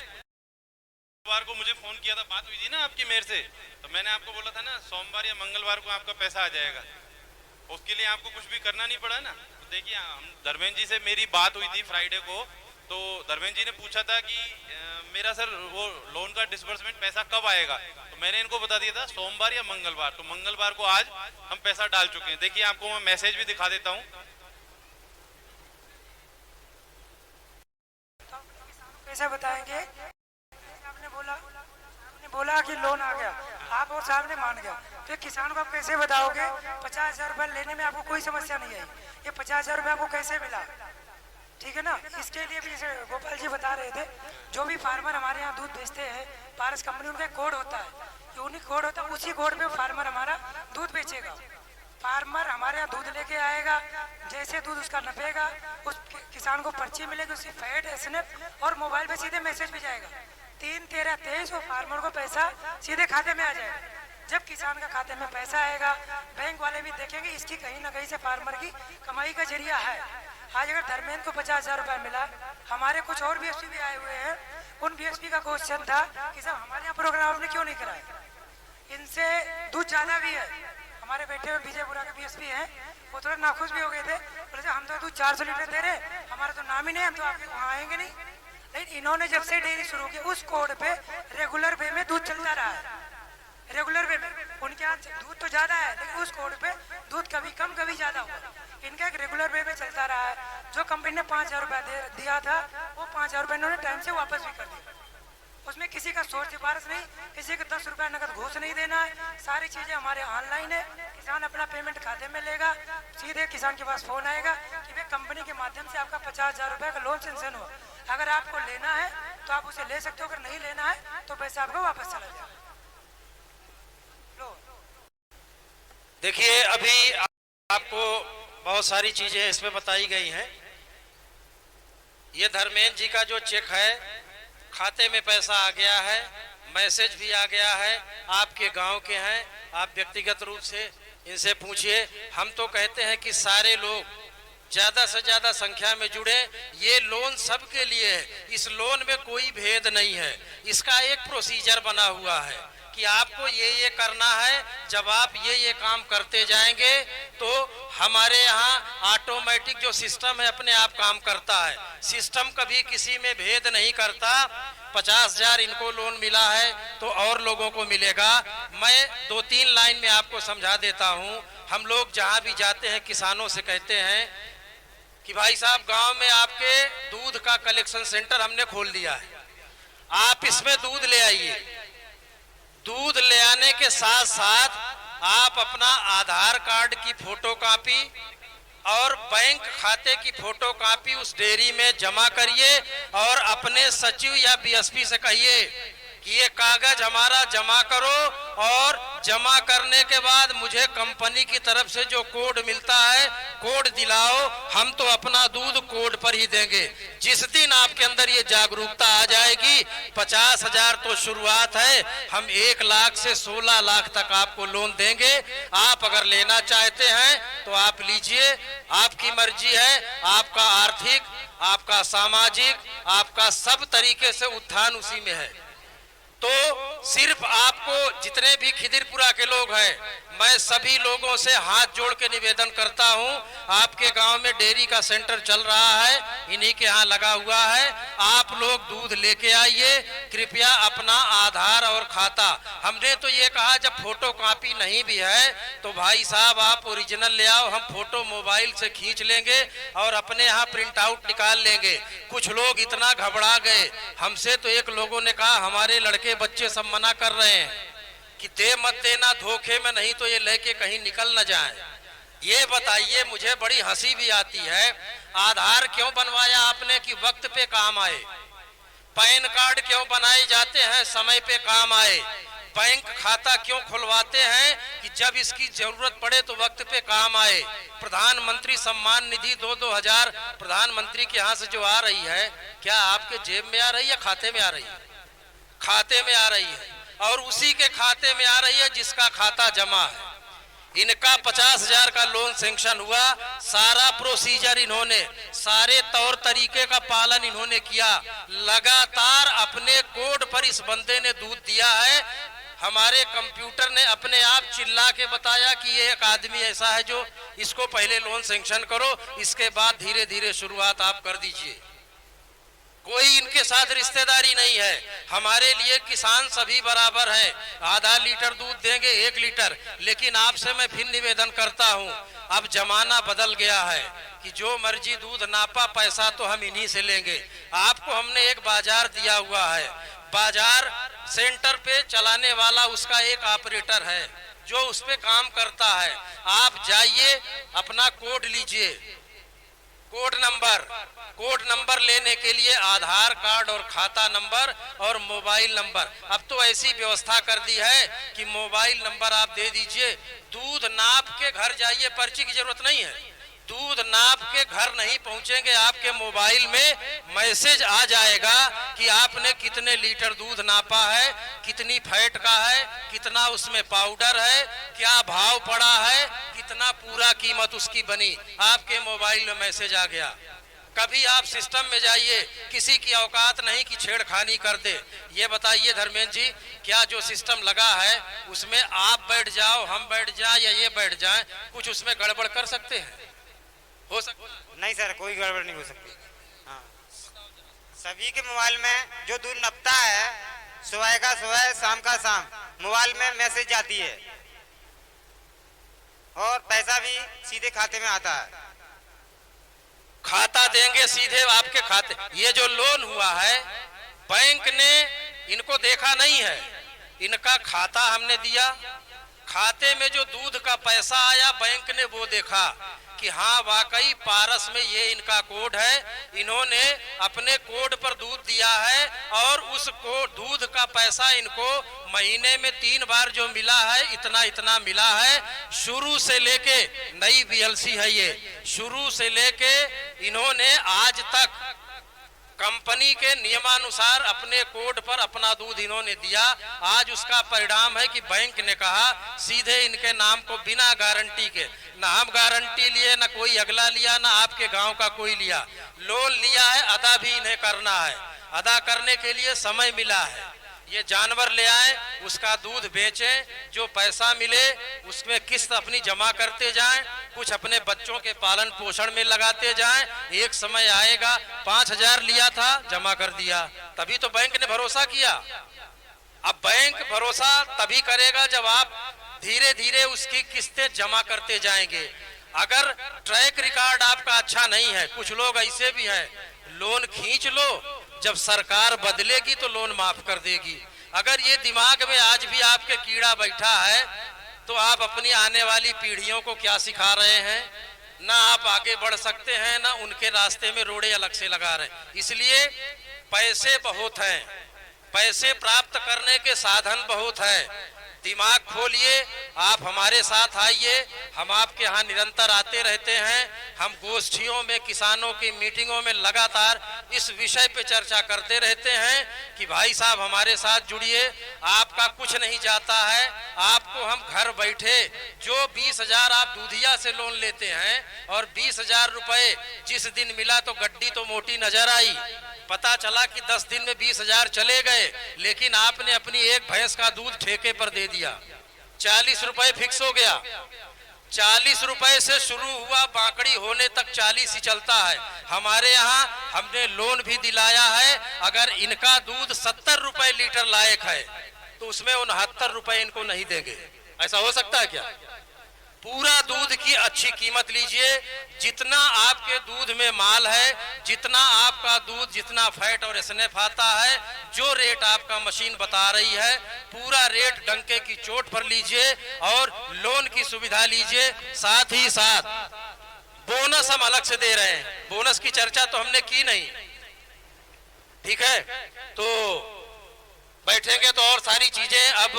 सोमवार को मुझे फोन किया था, बात हुई थी ना आपकी मेरे से, तो मैंने आपको बोला था ना सोमवार या मंगलवार को आपका पैसा आ जाएगा। उसके लिए आपको कुछ भी करना नहीं पड़ा ना। तो देखिए हम धर्मेंद्र जी से मेरी बात हुई थी फ्राइडे को, तो धर्मेंद्र जी ने पूछा था कि मेरा सर वो लोन का डिसबर्समेंट पैसा कब आएगा, तो मैंने इनको बता दिया था सोमवार या मंगलवार। तो मंगलवार को आज हम पैसा डाल चुके हैं। देखिए आपको मैं मैसेज भी दिखा देता हूँ। कैसे बताएंगे? आपने बोला कि लोन आ गया, आप और साहब ने मान गया, तो किसान को आप कैसे बताओगे? 50,000 रुपये लेने में आपको कोई समस्या नहीं आई, ये 50,000 रुपये आपको कैसे मिला? ठीक है ना। इसके लिए भी जैसे गोपाल जी बता रहे थे, जो भी फार्मर हमारे यहाँ दूध बेचते हैं, पारस कंपनी उनका कोड होता है, यूनिक कोड होता है, उसी कोड पे फार्मर हमारा दूध बेचेगा। फार्मर हमारे यहाँ दूध लेके आएगा, जैसे दूध उसका नपेगा उस किसान को पर्ची मिलेगी, उसकी फैट, एसएनएफ और मोबाइल पे सीधे मैसेज भी जाएगा। 3, 13, 23 और फार्मर को पैसा सीधे खाते में आ जाएगा। जब किसान का खाते में पैसा आएगा, बैंक वाले भी देखेंगे इसकी कहीं ना कहीं से फार्मर की कमाई का जरिया है। आज अगर धर्मेंद्र को 50,000 रुपये मिला, हमारे कुछ और बीएसपी भी आए हुए हैं, उन बीएसपी का क्वेश्चन था कि साहब हमारे यहाँ प्रोग्राम आपने क्यों नहीं कराया? इनसे दूध ज्यादा भी है। हमारे बैठे हुए विजयपुरा के बीएसपी हैं, वो थोड़ा नाखुश भी हो गए थे, बोले हम तो दूध 400 लीटर दे रहे, हमारा तो नाम ही नहीं, हम तो आपके वहाँ आएंगे नहीं। लेकिन इन्होंने जब से डेयरी शुरू की उस कोड पे रेगुलर वे में दूध चलता रहा है। रेगुलर वे में उनके यहाँ दूध तो ज्यादा है, लेकिन उस कोड पे दूध कभी कम कभी ज्यादा हुआ। इनका एक रेगुलर वे में चलता रहा है। जो कंपनी ने 5,000 रुपया दिया था, वो 5,000 रुपये इन्होंने टाइम से वापस भी कर दिया। उसमें किसी का सोच सिफारिश नहीं, किसी को 10 रुपया नकद घूस नहीं देना है। सारी चीजें हमारे ऑनलाइन है। किसान अपना पेमेंट खाते में लेगा, सीधे किसान के पास फोन आएगा कि भाई कंपनी के माध्यम से आपका 50,000 रुपये का लोन सेंक्शन हुआ, अगर आपको लेना है तो आप उसे ले सकते हो, अगर नहीं लेना है तो पैसा आपको वापस चला जाएगा। देखिए अभी आपको बहुत सारी चीजें इसमें बताई गई हैं। ये धर्मेंद्र जी का जो चेक है, खाते में पैसा आ गया है, मैसेज भी आ गया है, आपके गांव के हैं, आप व्यक्तिगत रूप से इनसे पूछिए। हम तो कहते हैं कि सारे लोग ज्यादा से ज्यादा संख्या में जुड़े। ये लोन सबके लिए है, इस लोन में कोई भेद नहीं है। इसका एक प्रोसीजर बना हुआ है कि आपको ये करना है। जब आप ये काम करते जाएंगे तो हमारे यहाँ ऑटोमेटिक जो सिस्टम है अपने आप काम करता है। सिस्टम कभी किसी में भेद नहीं करता। 50,000 इनको लोन मिला है तो और लोगों को मिलेगा। मैं 2-3 लाइन में आपको समझा देता हूँ। हम लोग जहाँ भी जाते हैं किसानों से कहते हैं कि भाई साहब गांव में आपके दूध का कलेक्शन सेंटर हमने खोल दिया है, आप इसमें दूध ले आइए। दूध ले आने के साथ साथ आप अपना आधार कार्ड की फोटोकॉपी और बैंक खाते की फोटोकॉपी उस डेयरी में जमा करिए और अपने सचिव या बीएसपी से कहिए कि ये कागज हमारा जमा करो, और जमा करने के बाद मुझे कंपनी की तरफ से जो कोड मिलता है कोड दिलाओ। हम तो अपना दूध कोड पर ही देंगे। जिस दिन आपके अंदर ये जागरूकता आ जाएगी, 50,000 तो शुरुआत है, हम 1 लाख से 16 लाख तक आपको लोन देंगे। आप अगर लेना चाहते हैं तो आप लीजिए, आपकी मर्जी है। आपका आर्थिक, आपका सामाजिक, आपका सब तरीके से उत्थान उसी में है। तो सिर्फ आपको जितने भी खिदिरपुरा के लोग हैं, मैं सभी लोगों से हाथ जोड़ के निवेदन करता हूं, आपके गांव में डेयरी का सेंटर चल रहा है, इन्हीं के यहाँ लगा हुआ है, आप लोग दूध लेके आइए, कृपया अपना आधार और खाता। हमने तो ये कहा जब फोटो कॉपी नहीं भी है तो भाई साहब आप ओरिजिनल ले आओ, हम फोटो मोबाइल से खींच लेंगे और अपने यहाँ प्रिंट आउट निकाल लेंगे। कुछ लोग इतना घबरा गए, हमसे तो एक लोगों ने कहा हमारे लड़के बच्चे सब मना कर रहे हैं कि दे मत देना धोखे में, नहीं तो ये लेके कहीं निकल न जाए। ये बताइए, मुझे बड़ी हंसी भी आती है, आधार क्यों बनवाया आपने कि वक्त पे काम आए? पैन कार्ड क्यों बनाए जाते हैं? समय पे काम आए। बैंक खाता क्यों खुलवाते हैं कि जब इसकी जरूरत पड़े तो वक्त पे काम आए। प्रधानमंत्री सम्मान निधि 2-2000 प्रधानमंत्री के यहाँ से जो आ रही है, क्या आपके जेब में आ रही है, खाते में आ रही है? खाते में आ रही है, और उसी के खाते में आ रही है जिसका खाता जमा है। इनका 50,000 का लोन सैंक्शन हुआ, सारा प्रोसीजर इन्होंने, सारे तौर तरीके का पालन इन्होंने किया, लगातार अपने कोड पर इस बंदे ने दूध दिया है। हमारे कंप्यूटर ने अपने आप चिल्ला के बताया कि ये एक आदमी ऐसा है जो इसको पहले लोन सैंक्शन करो, इसके बाद धीरे धीरे शुरुआत आप कर दीजिए। कोई इनके साथ रिश्तेदारी नहीं है। हमारे लिए किसान सभी बराबर हैं, आधा लीटर दूध देंगे 1 लीटर। लेकिन आपसे मैं फिर निवेदन करता हूं, अब जमाना बदल गया है कि जो मर्जी दूध नापा, पैसा तो हम इन्हीं से लेंगे। आपको हमने एक बाजार दिया हुआ है, बाजार सेंटर पे चलाने वाला उसका एक ऑपरेटर है जो उस पे काम करता है। आप जाइए, अपना कोड लीजिए, कोड नंबर लेने के लिए आधार कार्ड और खाता नंबर और मोबाइल नंबर। अब तो ऐसी व्यवस्था कर दी है कि मोबाइल नंबर आप दे दीजिए, दूध नाप के घर जाइए, पर्ची की जरूरत नहीं है। दूध नाप के घर नहीं पहुंचेंगे, आपके मोबाइल में मैसेज आ जाएगा कि आपने कितने लीटर दूध नापा है, कितनी फैट का है, कितना उसमें पाउडर है, क्या भाव पड़ा है, कितना पूरा कीमत उसकी बनी, आपके मोबाइल में मैसेज आ गया। कभी आप सिस्टम में जाइए, किसी की औकात नहीं कि छेड़खानी कर दे। ये बताइए धर्मेंद्र जी, क्या जो सिस्टम लगा है उसमें आप बैठ जाओ, हम बैठ जाए या ये बैठ जाए, कुछ उसमें गड़बड़ कर सकते हैं? हो सकता नहीं सर, कोई गड़बड़ नहीं हो सकती। हाँ, सभी के मोबाइल में जो दूध नपता है, सुबह का सुबह, शाम का शाम, मोबाइल में मैसेज जाती है और पैसा भी सीधे खाते में आता है। खाता देंगे सीधे आपके खाते। ये जो लोन हुआ है, बैंक ने इनको देखा नहीं है, इनका खाता हमने दिया, खाते में जो दूध का पैसा आया बैंक ने वो देखा कि हाँ वाकई पारस में ये इनका कोड है, इन्होंने अपने कोड पर दूध दिया है और उस दूध का पैसा इनको महीने में 3 बार जो मिला है, इतना इतना मिला है। शुरू से लेके, नई बीएलसी है ये, शुरू से लेके इन्होंने आज तक कंपनी के नियमानुसार अपने कोड पर अपना दूध इन्होंने दिया। आज उसका परिणाम है कि बैंक ने कहा सीधे इनके नाम को बिना गारंटी के, ना हम गारंटी लिए, ना कोई अगला लिया, ना आपके गांव का कोई लिया, लोन लिया है, अदा भी इन्हें करना है, अदा करने के लिए समय मिला है। ये जानवर ले आए, उसका दूध बेचें, जो पैसा मिले उसमें किस्त अपनी जमा करते जाएं, कुछ अपने बच्चों के पालन पोषण में लगाते जाएं। एक समय आएगा, 5,000 लिया था, जमा कर दिया, तभी तो बैंक ने भरोसा किया। अब बैंक भरोसा तभी करेगा जब आप धीरे धीरे उसकी किस्तें जमा करते जाएंगे। अगर ट्रैक रिकॉर्ड आपका अच्छा नहीं है, कुछ लोग ऐसे भी हैं, लोन खींच लो, जब सरकार बदलेगी तो लोन माफ कर देगी। अगर ये दिमाग में आज भी आपके कीड़ा बैठा है तो आप अपनी आने वाली पीढ़ियों को क्या सिखा रहे हैं? ना आप आगे बढ़ सकते हैं, ना उनके रास्ते में रोड़े अलग से लगा रहे हैं। इसलिए पैसे बहुत हैं, पैसे प्राप्त करने के साधन बहुत है, दिमाग खोलिए, आप हमारे साथ आइए, हम आपके यहाँ निरंतर आते रहते हैं। हम गोष्ठियों में, किसानों की मीटिंगों में लगातार इस विषय पे चर्चा करते रहते हैं कि भाई साहब हमारे साथ जुड़िए, आपका कुछ नहीं जाता है। आपको हम घर बैठे जो 20,000 आप दूधिया से लोन लेते हैं और 20,000 रुपए जिस दिन मिला तो गड्डी तो मोटी नजर आई, पता चला कि 10 दिन में 20,000 चले गए, लेकिन आपने अपनी एक भैंस का दूध ठेके पर दे दिया, 40 रुपए फिक्स हो गया। 40 रुपए से शुरू हुआ, बाकड़ी होने तक 40 ही चलता है। हमारे यहाँ हमने लोन भी दिलाया है, अगर इनका दूध 70 रुपए लीटर लायक है तो उसमें 69 रुपए इनको नहीं देंगे। ऐसा हो सकता है क्या? पूरा दूध की अच्छी कीमत लीजिए, जितना आपके दूध में माल है, जितना आपका दूध, जितना फैट और एसएनएफ आता है, जो रेट आपका मशीन बता रही है, पूरा रेट डंके की चोट पर लीजिए और लोन की सुविधा लीजिए। साथ ही साथ बोनस हम अलग से दे रहे हैं, बोनस की चर्चा तो हमने की नहीं, ठीक है? तो बैठेंगे तो और सारी चीजें। अब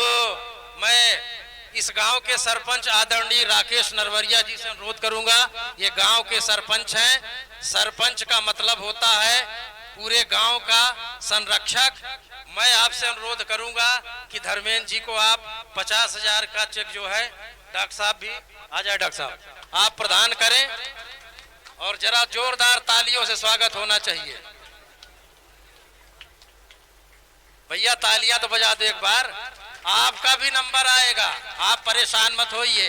मैं इस गांव के सरपंच आदरणीय राकेश नरवरिया जी से अनुरोध करूंगा। ये गांव के सरपंच हैं। सरपंच का मतलब होता है पूरे गांव का संरक्षक। मैं आपसे अनुरोध करूंगा कि धर्मेंद्र जी को आप 50,000 का चेक जो है, डॉक्टर साहब भी आ जाए, डॉक्टर साहब आप प्रदान करें और जरा जोरदार तालियों से स्वागत होना चाहिए। भैया तालियां तो बजा दो एक बार, आपका भी नंबर आएगा, आप परेशान मत होइए।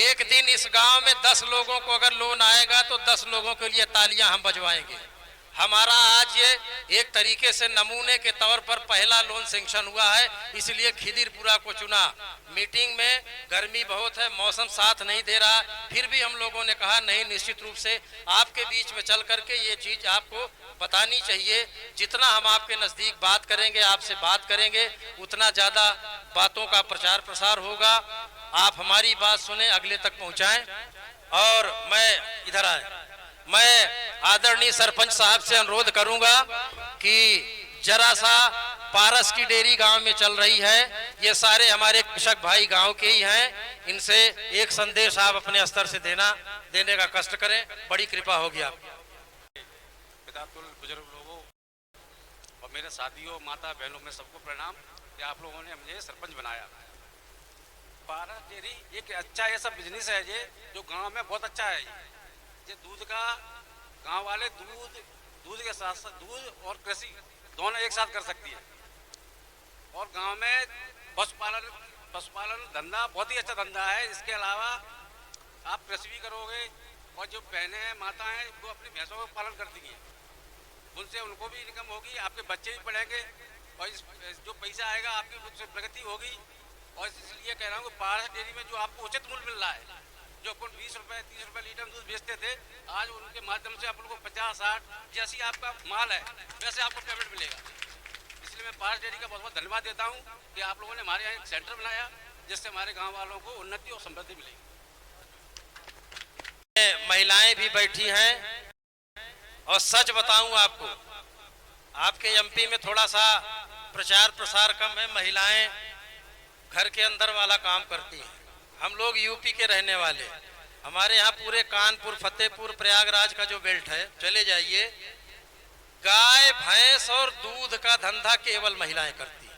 एक दिन इस गांव में 10 लोगों को अगर लोन आएगा तो 10 लोगों के लिए तालियां हम बजवाएंगे। हमारा आज ये एक तरीके से नमूने के तौर पर पहला लोन सैंक्शन हुआ है, इसलिए खिदिरपुरा को चुना। मीटिंग में गर्मी बहुत है, मौसम साथ नहीं दे रहा, फिर भी हम लोगों ने कहा नहीं, निश्चित रूप से आपके बीच में चल करके ये चीज आपको बतानी चाहिए। जितना हम आपके नजदीक बात करेंगे, आपसे बात करेंगे, उतना ज्यादा बातों का प्रचार प्रसार होगा। आप हमारी बात सुने, अगले तक पहुंचाएं। और मैं इधर आए, मैं आदरणीय सरपंच साहब से अनुरोध करूंगा कि जरा सा पारस की डेयरी गांव में चल रही है, ये सारे हमारे कृषक भाई गांव के ही हैं, इनसे एक संदेश आप अपने स्तर से देने का कष्ट करें, बड़ी कृपा होगी आपकी। बुजुर्ग लोगों और मेरे साथियों, माता बहनों में सबको प्रणाम कि आप लोगों ने मुझे सरपंच बनाया। पारस डेयरी एक अच्छा ऐसा बिजनेस है ये जो गांव में बहुत अच्छा है। ये दूध का, गांव वाले दूध के साथ साथ दूध और कृषि दोनों एक साथ कर सकती है। और गांव में पशुपालन धंधा बहुत ही अच्छा धंधा है। इसके अलावा आप कृषि भी करोगे और जो बहनें हैं, माता हैं, वो अपनी भैंसों का पालन करती हैं, उनसे उनको भी इनकम होगी, आपके बच्चे भी पढ़ेंगे और जो पैसा आएगा आपकी उससे प्रगति होगी। और इसलिए कह रहा हूँ कि पारस डेयरी में जो आपको उचित मूल्य मिल रहा है, जो अपन 20 रुपए 30 रुपए लीटर दूध बेचते थे, आज उनके माध्यम से आप लोगों को 50-60 जैसी आपका माल है वैसे आपको पेमेंट मिलेगा। इसलिए मैं पारस डेयरी का बहुत बहुत धन्यवाद देता हूँ कि आप लोगों ने हमारे यहाँ एक सेंटर बनाया जिससे हमारे गाँव वालों को उन्नति और समृद्धि मिलेगी। महिलाएं भी बैठी हैं और सच बताऊं आपको, आपके एमपी में थोड़ा सा प्रचार प्रसार कम है, महिलाएं घर के अंदर वाला काम करती हैं। हम लोग यूपी के रहने वाले, हमारे यहाँ पूरे कानपुर, फतेहपुर, प्रयागराज का जो बेल्ट है, चले जाइए, गाय भैंस और दूध का धंधा केवल महिलाएं करती हैं।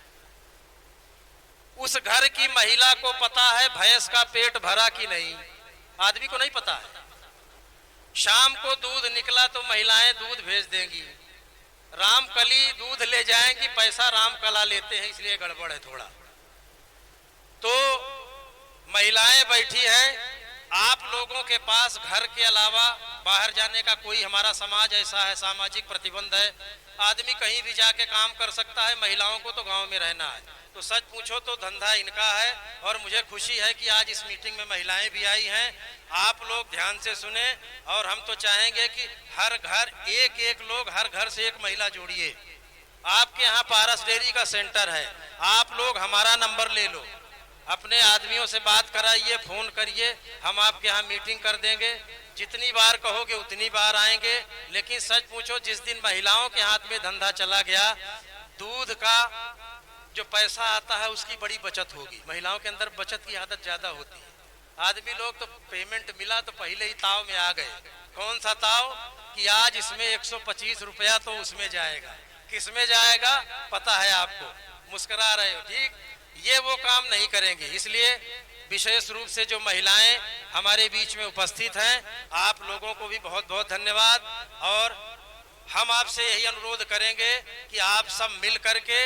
उस घर की महिला को पता है भैंस का पेट भरा कि नहीं, आदमी को नहीं पता है। शाम को दूध निकला तो महिलाएं दूध भेज देंगी, रामकली दूध ले जाएंगी, पैसा रामकला लेते हैं, इसलिए गड़बड़ है थोड़ा। तो महिलाएं बैठी हैं। आप लोगों के पास घर के अलावा बाहर जाने का कोई, हमारा समाज ऐसा है, सामाजिक प्रतिबंध है, आदमी कहीं भी जाके काम कर सकता है, महिलाओं को तो गांव में रहना है। तो सच पूछो तो धंधा इनका है और मुझे खुशी है कि आज इस मीटिंग में महिलाएं भी आई हैं। आप लोग ध्यान से सुने और हम तो चाहेंगे कि हर घर एक लोग, हर घर से एक महिला जोड़िए। आपके यहाँ पारस डेयरी का सेंटर है, आप लोग हमारा नंबर ले लो, अपने आदमियों से बात कराइए, फोन करिए, हम आपके यहाँ मीटिंग कर देंगे। जितनी बार कहोगे उतनी बार आएंगे। लेकिन सच पूछो, जिस दिन महिलाओं के हाथ में धंधा चला गया, दूध का जो पैसा आता है उसकी बड़ी बचत होगी। महिलाओं के अंदर बचत की आदत ज्यादा होती है। आदमी लोग तो पेमेंट मिला तो पहले ही ताव में आ गए। कौन सा ताव कि आज इसमें 125 रुपया तो उसमें जाएगा, किसमें जाएगा पता है आपको, मुस्कुरा रहे हो, ठीक। ये वो काम नहीं करेंगे। इसलिए विशेष रूप से जो महिलाएं हमारे बीच में उपस्थित हैं, आप लोगों को भी बहुत बहुत धन्यवाद। और हम आपसे यही अनुरोध करेंगे कि आप सब मिल करके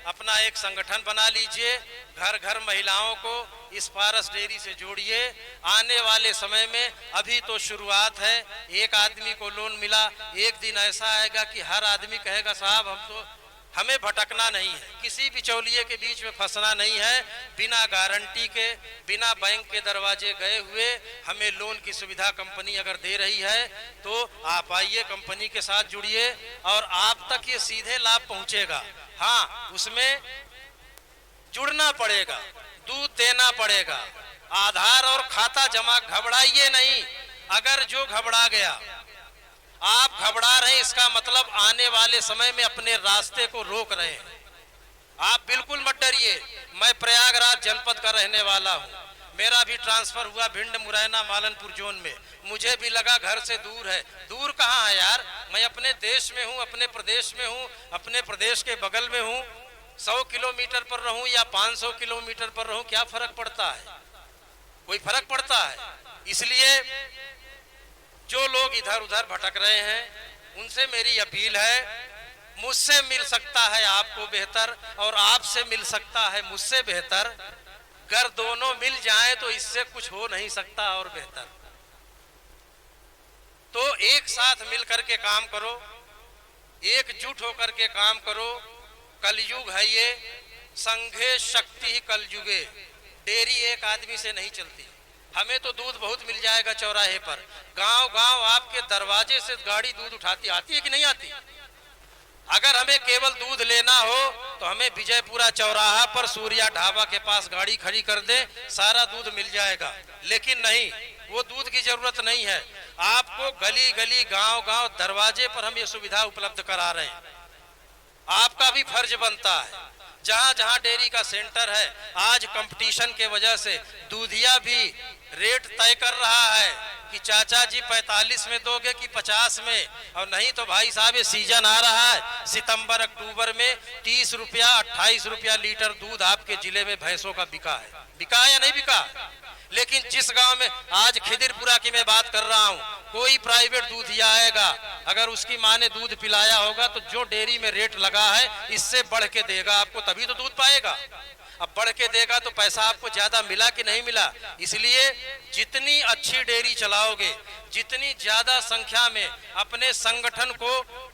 अपना एक संगठन बना लीजिए, घर घर महिलाओं को इस पारस डेयरी से जोड़िए। आने वाले समय में, अभी तो शुरुआत है, एक आदमी को लोन मिला, एक दिन ऐसा आएगा कि हर आदमी कहेगा साहब हमें भटकना नहीं है, किसी बिचौलिए के बीच में फंसना नहीं है, बिना गारंटी के, बिना बैंक के दरवाजे गए हुए हमें लोन की सुविधा कंपनी अगर दे रही है तो आप आइए, कंपनी के साथ जुड़िए और आप तक ये सीधे लाभ पहुंचेगा। हाँ, उसमें जुड़ना पड़ेगा, दूध देना पड़ेगा, आधार और खाता जमा। घबराइए नहीं, अगर जो घबरा गया, आप घबरा रहे हैं, इसका मतलब आने वाले समय में अपने रास्ते को रोक रहे हैं। आप बिल्कुल मत डरिए। मैं प्रयागराज जनपद का रहने वाला हूं, मेरा भी ट्रांसफर हुआ भिंड, मुरैना, मालनपुर जोन में। मुझे भी लगा घर से दूर है। दूर कहाँ है यार, मैं अपने देश में हूं, अपने प्रदेश में हूं, अपने प्रदेश के बगल में हूं। 100 किलोमीटर पर रहूं या 500 किलोमीटर पर रहूं, क्या फर्क पड़ता है? कोई फर्क पड़ता है? इसलिए जो लोग इधर उधर भटक रहे हैं उनसे मेरी अपील है, मुझसे मिल सकता है आपको बेहतर और आपसे मिल सकता है मुझसे बेहतर। अगर दोनों मिल जाएं तो इससे कुछ हो नहीं सकता और बेहतर। तो एक साथ मिल करके काम करो, एकजुट होकर के काम करो। कलयुग है ये, संघे शक्ति ही कलयुगे। डेयरी एक आदमी से नहीं चलती। हमें तो दूध बहुत मिल जाएगा चौराहे पर, गांव गांव आपके दरवाजे से गाड़ी दूध उठाती आती है कि नहीं आती? अगर हमें केवल दूध लेना हो तो हमें विजयपुरा चौराहा पर सूर्या ढाबा के पास गाड़ी खड़ी कर दे, सारा दूध मिल जाएगा। लेकिन नहीं, वो दूध की जरूरत नहीं है। आपको गली गली, गांव गांव, दरवाजे पर हम ये सुविधा उपलब्ध करा रहे हैं। आपका भी फर्ज बनता है, जहां जहां डेयरी का सेंटर है, आज कंपटीशन के वजह से दूधिया भी रेट तय कर रहा है कि चाचा जी 45 में दोगे कि 50 में, और नहीं तो भाई साहब ये सीजन आ रहा है, सितंबर अक्टूबर में 30 रुपया 28 रुपया लीटर दूध आपके जिले में भैंसों का बिका है या नहीं बिका? लेकिन जिस गांव में, आज खिदिरपुरा की मैं बात कर रहा हूं, कोई प्राइवेट दूधिया आएगा, अगर उसकी माँ ने दूध पिलाया होगा तो जो डेयरी में रेट लगा है इससे बढ़ के देगा आपको, तभी तो दूध पाएगा। अब बढ़ के देगा तो पैसा आपको ज्यादा मिला कि नहीं मिला? इसलिए जितनी अच्छी डेयरी चलाओगे, जितनी ज्यादा संख्या में अपने संगठन को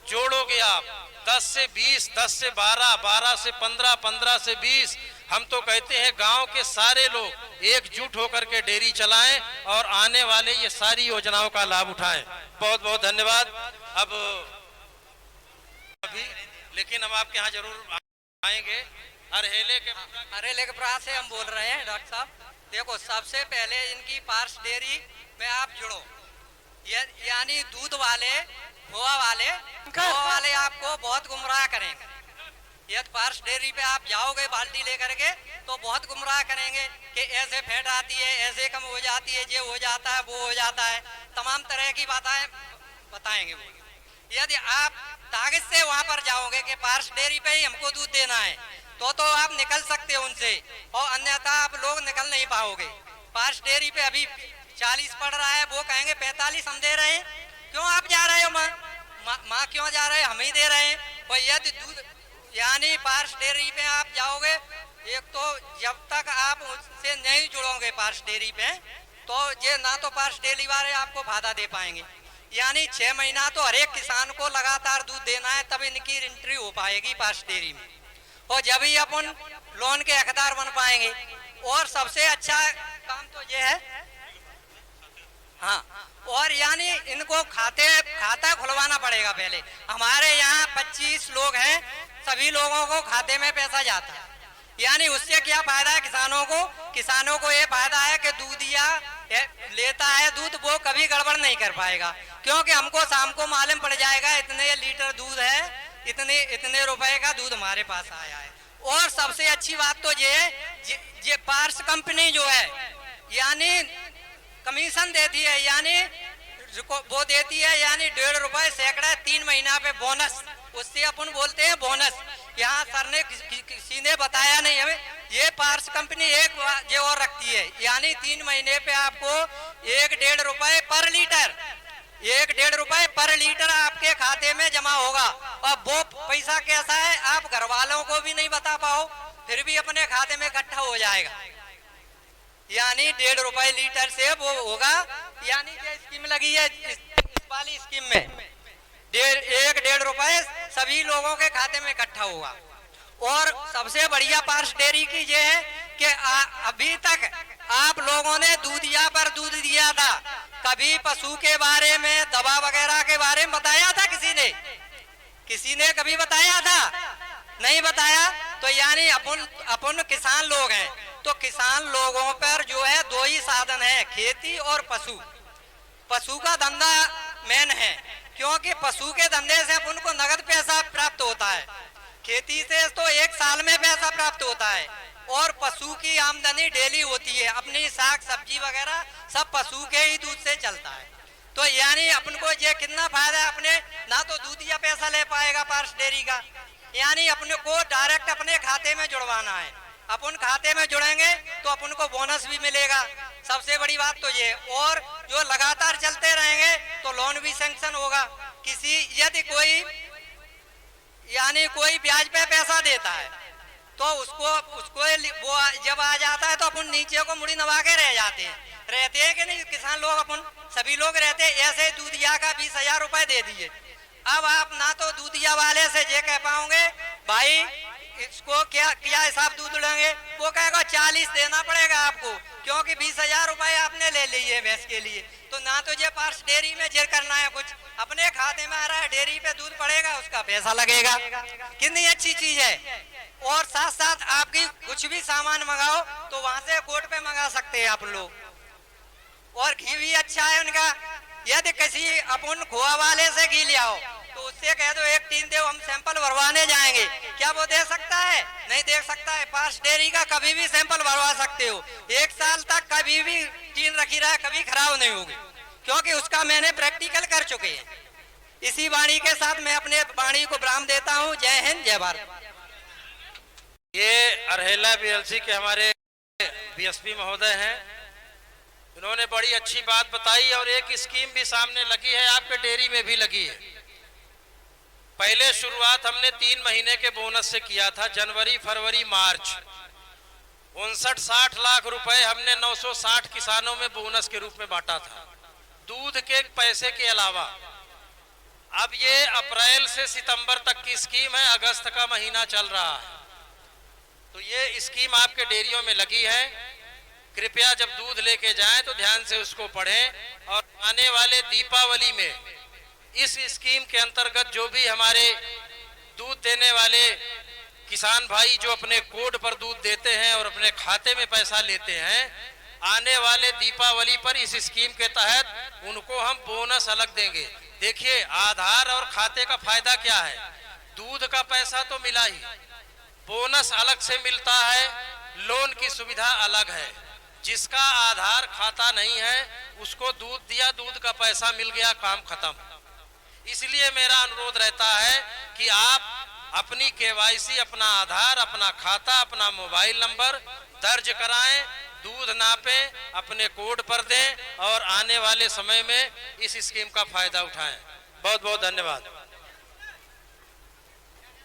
जोड़ोगे आप, 10 से 20, 10 से 12, 12 से 15, 15 से 20, हम तो कहते हैं गांव के सारे लोग एकजुट होकर के डेयरी चलाएं और आने वाले ये सारी योजनाओं का लाभ उठाएं। बहुत बहुत धन्यवाद। अब अभी, लेकिन हम आपके यहाँ जरूर आएंगे। अरहेले के प्रयास से हम बोल रहे हैं डॉक्टर साहब। देखो, सबसे पहले इनकी पार्स डेयरी में आप जुड़ो, यानी दूध वाले, खोआ वाले आपको बहुत गुमराह करेंगे। यदि पार्स डेयरी पे आप जाओगे बाल्टी लेकर के तो बहुत गुमराह करेंगे कि ऐसे फेंट आती है, ऐसे कम हो जाती है, ये हो जाता है, वो हो जाता है, तमाम तरह की बातें बताएंगे वो। यदि आप ताकत से वहां पर जाओगे कि पार्स डेयरी पे ही हमको दूध देना है तो आप निकल सकते हो उनसे, और अन्यथा आप लोग निकल नहीं पाओगे। पार्स डेयरी पे अभी 40 पड़ रहा है, वो कहेंगे 45 हम दे रहे हैं। क्यों आप जा रहे हो? माँ क्यों जा रहे हैं? हम ही दे रहे हैं। और यदि दूध, यानी पार्स डेयरी पे आप जाओगे, एक तो जब तक आप उससे नहीं जुड़ोगे पार्स डेयरी पे, तो ये ना तो पार्स डेयरी वाले आपको फायदा दे पाएंगे। यानी 6 महीना तो हर एक किसान को लगातार दूध देना है, तब इनकी एंट्री हो पाएगी पार्स डेयरी में, और जब ही अपन लोन के हकदार बन पाएंगे। और सबसे अच्छा काम तो ये है, हाँ, और यानी इनको खाता खुलवाना पड़ेगा पहले। हमारे यहाँ 25 लोग हैं, सभी लोगों को खाते में पैसा जाता है। यानी उससे क्या फायदा है किसानों को ये फायदा है कि दूधिया लेता है दूध, वो कभी गड़बड़ नहीं कर पाएगा, क्योंकि हमको शाम को मालूम पड़ जाएगा इतने लीटर दूध है, इतने रुपए का दूध हमारे पास आया है। और सबसे अच्छी बात तो ये पार्स कंपनी जो है, यानी कमीशन देती है, यानी वो देती है, यानी 1.5 रुपए सैकड़ा 3 महीना पे बोनस, उससे अपन बोलते हैं बोनस। यहाँ सर ने किसी ने बताया नहीं हमें, ये पार्स कंपनी एक ये और रखती है, यानी 3 महीने पे आपको 1-1.5 रुपए पर लीटर, 1-1.5 पर लीटर आपके खाते में जमा होगा। और वो पैसा कैसा है आप घर वालों को भी नहीं बता पाओ, फिर भी अपने खाते में इकट्ठा हो जाएगा। यानी 1.5 रुपए लीटर से वो होगा। यानी जो स्कीम लगी है इस वाली स्कीम में 1-1.5 रुपए सभी लोगों के खाते में इकट्ठा होगा। और सबसे बढ़िया पार्स डेयरी की ये है कि अभी तक आप लोगों ने दूधिया पर दूध दिया था, कभी पशु के बारे में दवा वगैरह के बारे में बताया था किसी ने कभी बताया था? नहीं बताया। तो यानी अपन किसान लोग हैं, तो किसान लोगों पर जो है 2 ही साधन है, खेती और पशु। पशु का धंधा मेन है, क्योंकि पशु के धंधे से अपन को नगद पैसा प्राप्त होता है, खेती से तो 1 साल में पैसा प्राप्त होता है। और पशु की आमदनी डेली होती है, अपनी साग सब्जी वगैरह सब पशु के ही दूध से चलता है। तो यानी अपन को ये कितना फायदा है, अपने ना तो दूधिया पैसा ले पाएगा पार्स डेयरी का, यानी अपने को डायरेक्ट अपने खाते में जुड़वाना है। अपन खाते में जुड़ेंगे तो अपन को बोनस भी मिलेगा, सबसे बड़ी बात तो ये। और जो लगातार चलते रहेंगे तो लोन भी सैंक्शन होगा। यदि कोई यानी कोई ब्याज पे पैसा देता है तो उसको वो जब आ जाता है तो अपन नीचे को मुड़ी नवा के रह जाते हैं कि नहीं, किसान लोग अपन सभी लोग रहते हैं। ऐसे दूधिया का 20,000 रुपए दे दिए। अब आप ना तो दूधिया वाले से ये कह पाओगे भाई इसको क्या हिसाब दूध लेंगे, वो कहेगा 40 देना पड़ेगा आपको, क्योंकि 20,000 रुपए आपने ले लिए भैंस के लिए। तो ना तो ये पार्स डेयरी में जेर करना है, कुछ अपने खाते में आ रहा है, डेयरी पे दूध पड़ेगा, उसका पैसा लगेगा। कितनी अच्छी चीज है। और साथ साथ आपकी कुछ भी सामान मंगाओ तो वहां से कोर्ट पे मंगा सकते हैं आप लोग। और घी भी अच्छा है उनका। यदि किसी अपन खोआ वाले से घी ले आओ तो उससे कह दो 1 टीन दो, हम सैंपल भरवाने जाएंगे, क्या वो दे सकता है? नहीं दे सकता है। पार्स डेयरी का कभी भी सैंपल भरवा सकते हो, 1 साल तक कभी भी टीन रखी रहा, कभी खराब नहीं होगी, क्योंकि उसका मैंने प्रैक्टिकल कर चुके हैं। इसी वाणी के साथ मैं अपने वाणी को विराम देता हूँ। जय हिंद, जय भारत। ये अरहेला बीएलसी के हमारे बीएसपी महोदय हैं, इन्होंने बड़ी अच्छी बात बताई। और एक स्कीम भी सामने लगी है, आपके डेयरी में भी लगी है। पहले शुरुआत हमने 3 महीने के बोनस से किया था, जनवरी फरवरी मार्च। 59-60 लाख रुपए हमने 960 किसानों में बोनस के रूप में बांटा था, दूध के पैसे के अलावा। अब ये अप्रैल से सितंबर तक की स्कीम है, अगस्त का महीना चल रहा है। तो ये स्कीम आपके डेयरियों में लगी है। कृपया जब दूध लेके जाएं तो ध्यान से उसको पढ़ें। और आने वाले दीपावली में इस स्कीम के अंतर्गत जो भी हमारे दूध देने वाले किसान भाई जो अपने कोड पर दूध देते हैं और अपने खाते में पैसा लेते हैं, आने वाले दीपावली पर इस स्कीम के तहत उनको हम बोनस अलग देंगे। देखिए, आधार और खाते का फायदा क्या है, दूध का पैसा तो मिला ही, बोनस अलग से मिलता है, लोन की सुविधा अलग है। जिसका आधार खाता नहीं है उसको दूध दिया, दूध का पैसा मिल गया, काम खत्म। इसलिए मेरा अनुरोध रहता है कि आप अपनी केवाईसी, अपना आधार, अपना खाता, अपना मोबाइल नंबर दर्ज कराएं, दूध नापें, अपने कोड पर दें और आने वाले समय में इस स्कीम का फायदा उठाएं। बहुत बहुत धन्यवाद।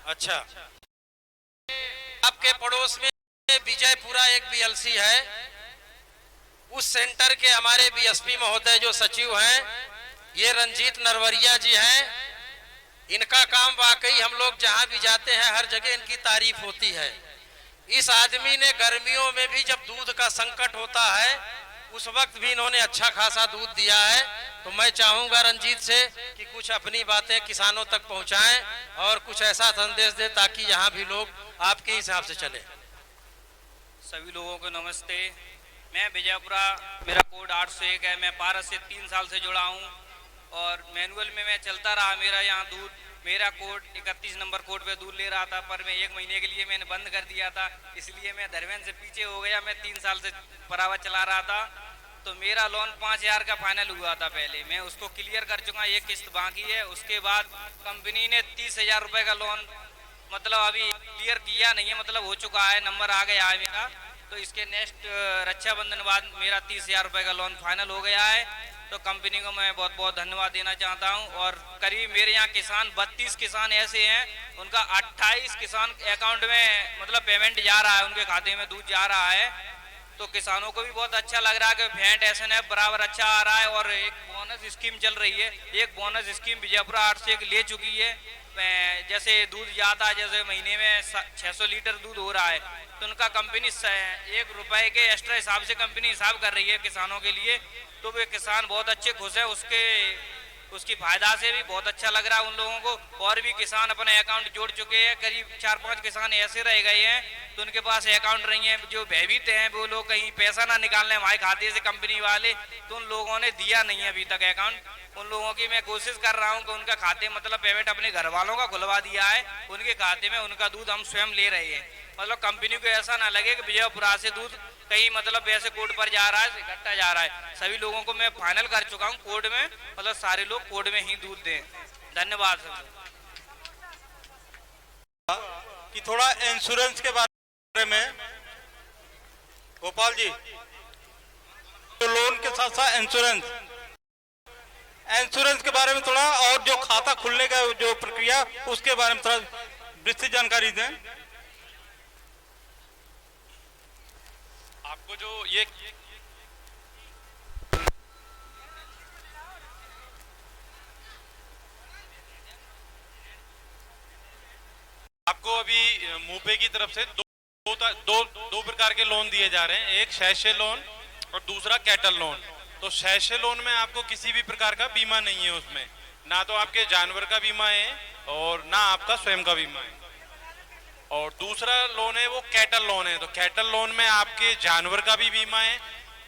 अच्छा, आपके पड़ोस में विजयपुरा एक बीएलसी है, उस सेंटर के हमारे बीएसपी महोदय जो सचिव हैं, ये रंजीत नरवरिया जी हैं। इनका काम वाकई हम लोग जहां भी जाते हैं हर जगह इनकी तारीफ होती है। इस आदमी ने गर्मियों में भी जब दूध का संकट होता है उस वक्त भी इन्होंने अच्छा खासा दूध दिया है। तो मैं चाहूंगा रंजीत से कि कुछ अपनी बातें किसानों तक पहुंचाएं और कुछ ऐसा संदेश दे ताकि यहाँ भी लोग आपके हिसाब से चले। सभी लोगों को नमस्ते। मैं विजयपुरा, मेरा कोड 801 है। मैं पारस से 3 साल से जुड़ा हूँ और मैनुअल में मैं चलता रहा। मेरा यहाँ दूध, मेरा कोड 31 नंबर कोड पे दूध ले रहा था, पर मैं 1 महीने के लिए मैंने बंद कर दिया था, इसलिए मैं धर्मेंद्र से पीछे हो गया। मैं 3 साल से बराबर चला रहा था। तो मेरा लोन 5,000 का फाइनल हुआ था पहले, मैं उसको क्लियर कर चुका, 1 किस्त बाकी है। उसके बाद कंपनी ने 30,000 रुपये का लोन मतलब अभी क्लियर किया नहीं है, मतलब हो चुका है, नंबर आ गया है मेरा। तो इसके नेक्स्ट रक्षाबंधन बाद मेरा 30,000 रुपये का लोन फाइनल हो गया है। तो कंपनी को मैं बहुत बहुत धन्यवाद देना चाहता हूं। और करीब मेरे यहाँ किसान 32 किसान ऐसे हैं, उनका 28 किसान अकाउंट में मतलब पेमेंट जा रहा है, उनके खाते में दूध जा रहा है। तो किसानों को भी बहुत अच्छा लग रहा है कि भेंट SNF बराबर अच्छा आ रहा है। और एक बोनस स्कीम चल रही है, एक बोनस स्कीम विजयपुरा 8 से ले चुकी है। जैसे दूध ज़्यादा, जैसे महीने में 600 लीटर दूध हो रहा है, तो उनका कंपनी 1 रुपए के एक्स्ट्रा हिसाब से कंपनी हिसाब कर रही है किसानों के लिए। तो वे किसान बहुत अच्छे खुश है, उसकी फायदा से भी बहुत अच्छा लग रहा है उन लोगों को। और भी किसान अपने अकाउंट जोड़ चुके हैं, करीब 4-5 किसान ऐसे रह गए हैं तो उनके पास अकाउंट नहीं है। जो भयभीत हैं वो लोग कहीं पैसा ना निकालने हमारे खाते से कंपनी वाले, तो उन लोगों ने दिया नहीं है अभी तक अकाउंट। उन लोगों की मैं कोशिश कर रहा हूं कि उनका खाते मतलब पेमेंट अपने घर वालों का खुलवा दिया है, उनके खाते में उनका दूध हम स्वयं ले रहे हैं। मतलब कंपनी को ऐसा ना लगे कि विजयपुरा से दूध कहीं मतलब ऐसे कोर्ट पर जा रहा है, इकट्ठा जा रहा है। सभी लोगों को मैं फाइनल कर चुका हूं कोर्ट में, मतलब सारे लोग कोर्ट में ही दूध दें। धन्यवाद सर। कि थोड़ा इंश्योरेंस के बारे में गोपाल जी, तो लोन के साथ साथ इंश्योरेंस के बारे में थोड़ा, और जो खाता खुलने का जो प्रक्रिया उसके बारे में थोड़ा विस्तृत जानकारी दें। आपको जो ये आपको अभी मूपे की तरफ से दो प्रकार के लोन दिए जा रहे हैं, एक शैशे लोन और दूसरा कैटल लोन। तो शैशे लोन में आपको किसी भी प्रकार का बीमा नहीं है, उसमें ना तो आपके जानवर का बीमा है और ना आपका स्वयं का बीमा है। और दूसरा लोन है वो कैटल लोन है। तो कैटल लोन में आपके जानवर का भी बीमा है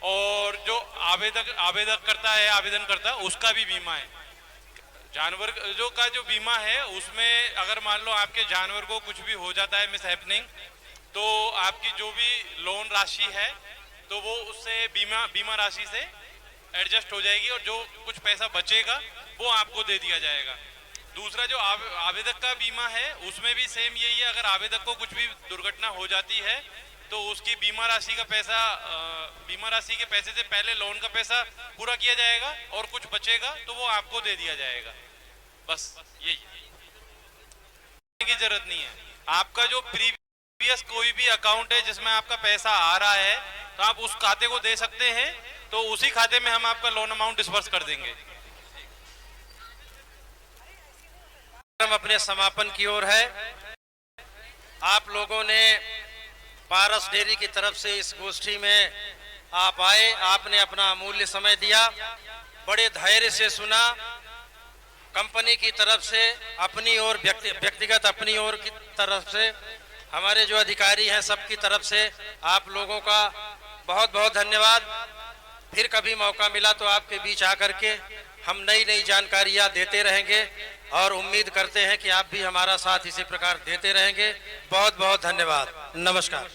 और जो आवेदन करता है उसका भी बीमा है। जानवर जो बीमा है उसमें अगर मान लो आपके जानवर को कुछ भी हो जाता है मिस हैपनिंग, तो आपकी जो भी लोन राशि है तो वो उससे बीमा राशि से एडजस्ट हो जाएगी और जो कुछ पैसा बचेगा वो आपको दे दिया जाएगा। दूसरा जो आवेदक का बीमा है उसमें भी सेम यही है, अगर आवेदक को कुछ भी दुर्घटना हो जाती है तो उसकी बीमा राशि के पैसे से पहले लोन का पैसा पूरा किया जाएगा और कुछ बचेगा तो वो आपको दे दिया जाएगा। बस यही की जरूरत नहीं है। आपका जो प्रीवियस कोई भी अकाउंट है जिसमें आपका पैसा आ रहा है तो आप उस खाते को दे सकते हैं, तो उसी खाते में हम आपका लोन अमाउंट डिस्बर्स कर देंगे। हम अपने समापन की ओर है। आप लोगों ने पारस डेयरी की तरफ से इस गोष्ठी में आप आए, आपने अपना अमूल्य समय दिया, बड़े धैर्य से सुना। कंपनी की तरफ से अपनी और व्यक्तिगत अपनी ओर की तरफ से हमारे जो अधिकारी हैं सबकी तरफ से आप लोगों का बहुत बहुत धन्यवाद। फिर कभी मौका मिला तो आपके बीच आकर के हम नई जानकारियां देते रहेंगे और उम्मीद करते हैं कि आप भी हमारा साथ इसी प्रकार देते रहेंगे। बहुत बहुत धन्यवाद। नमस्कार।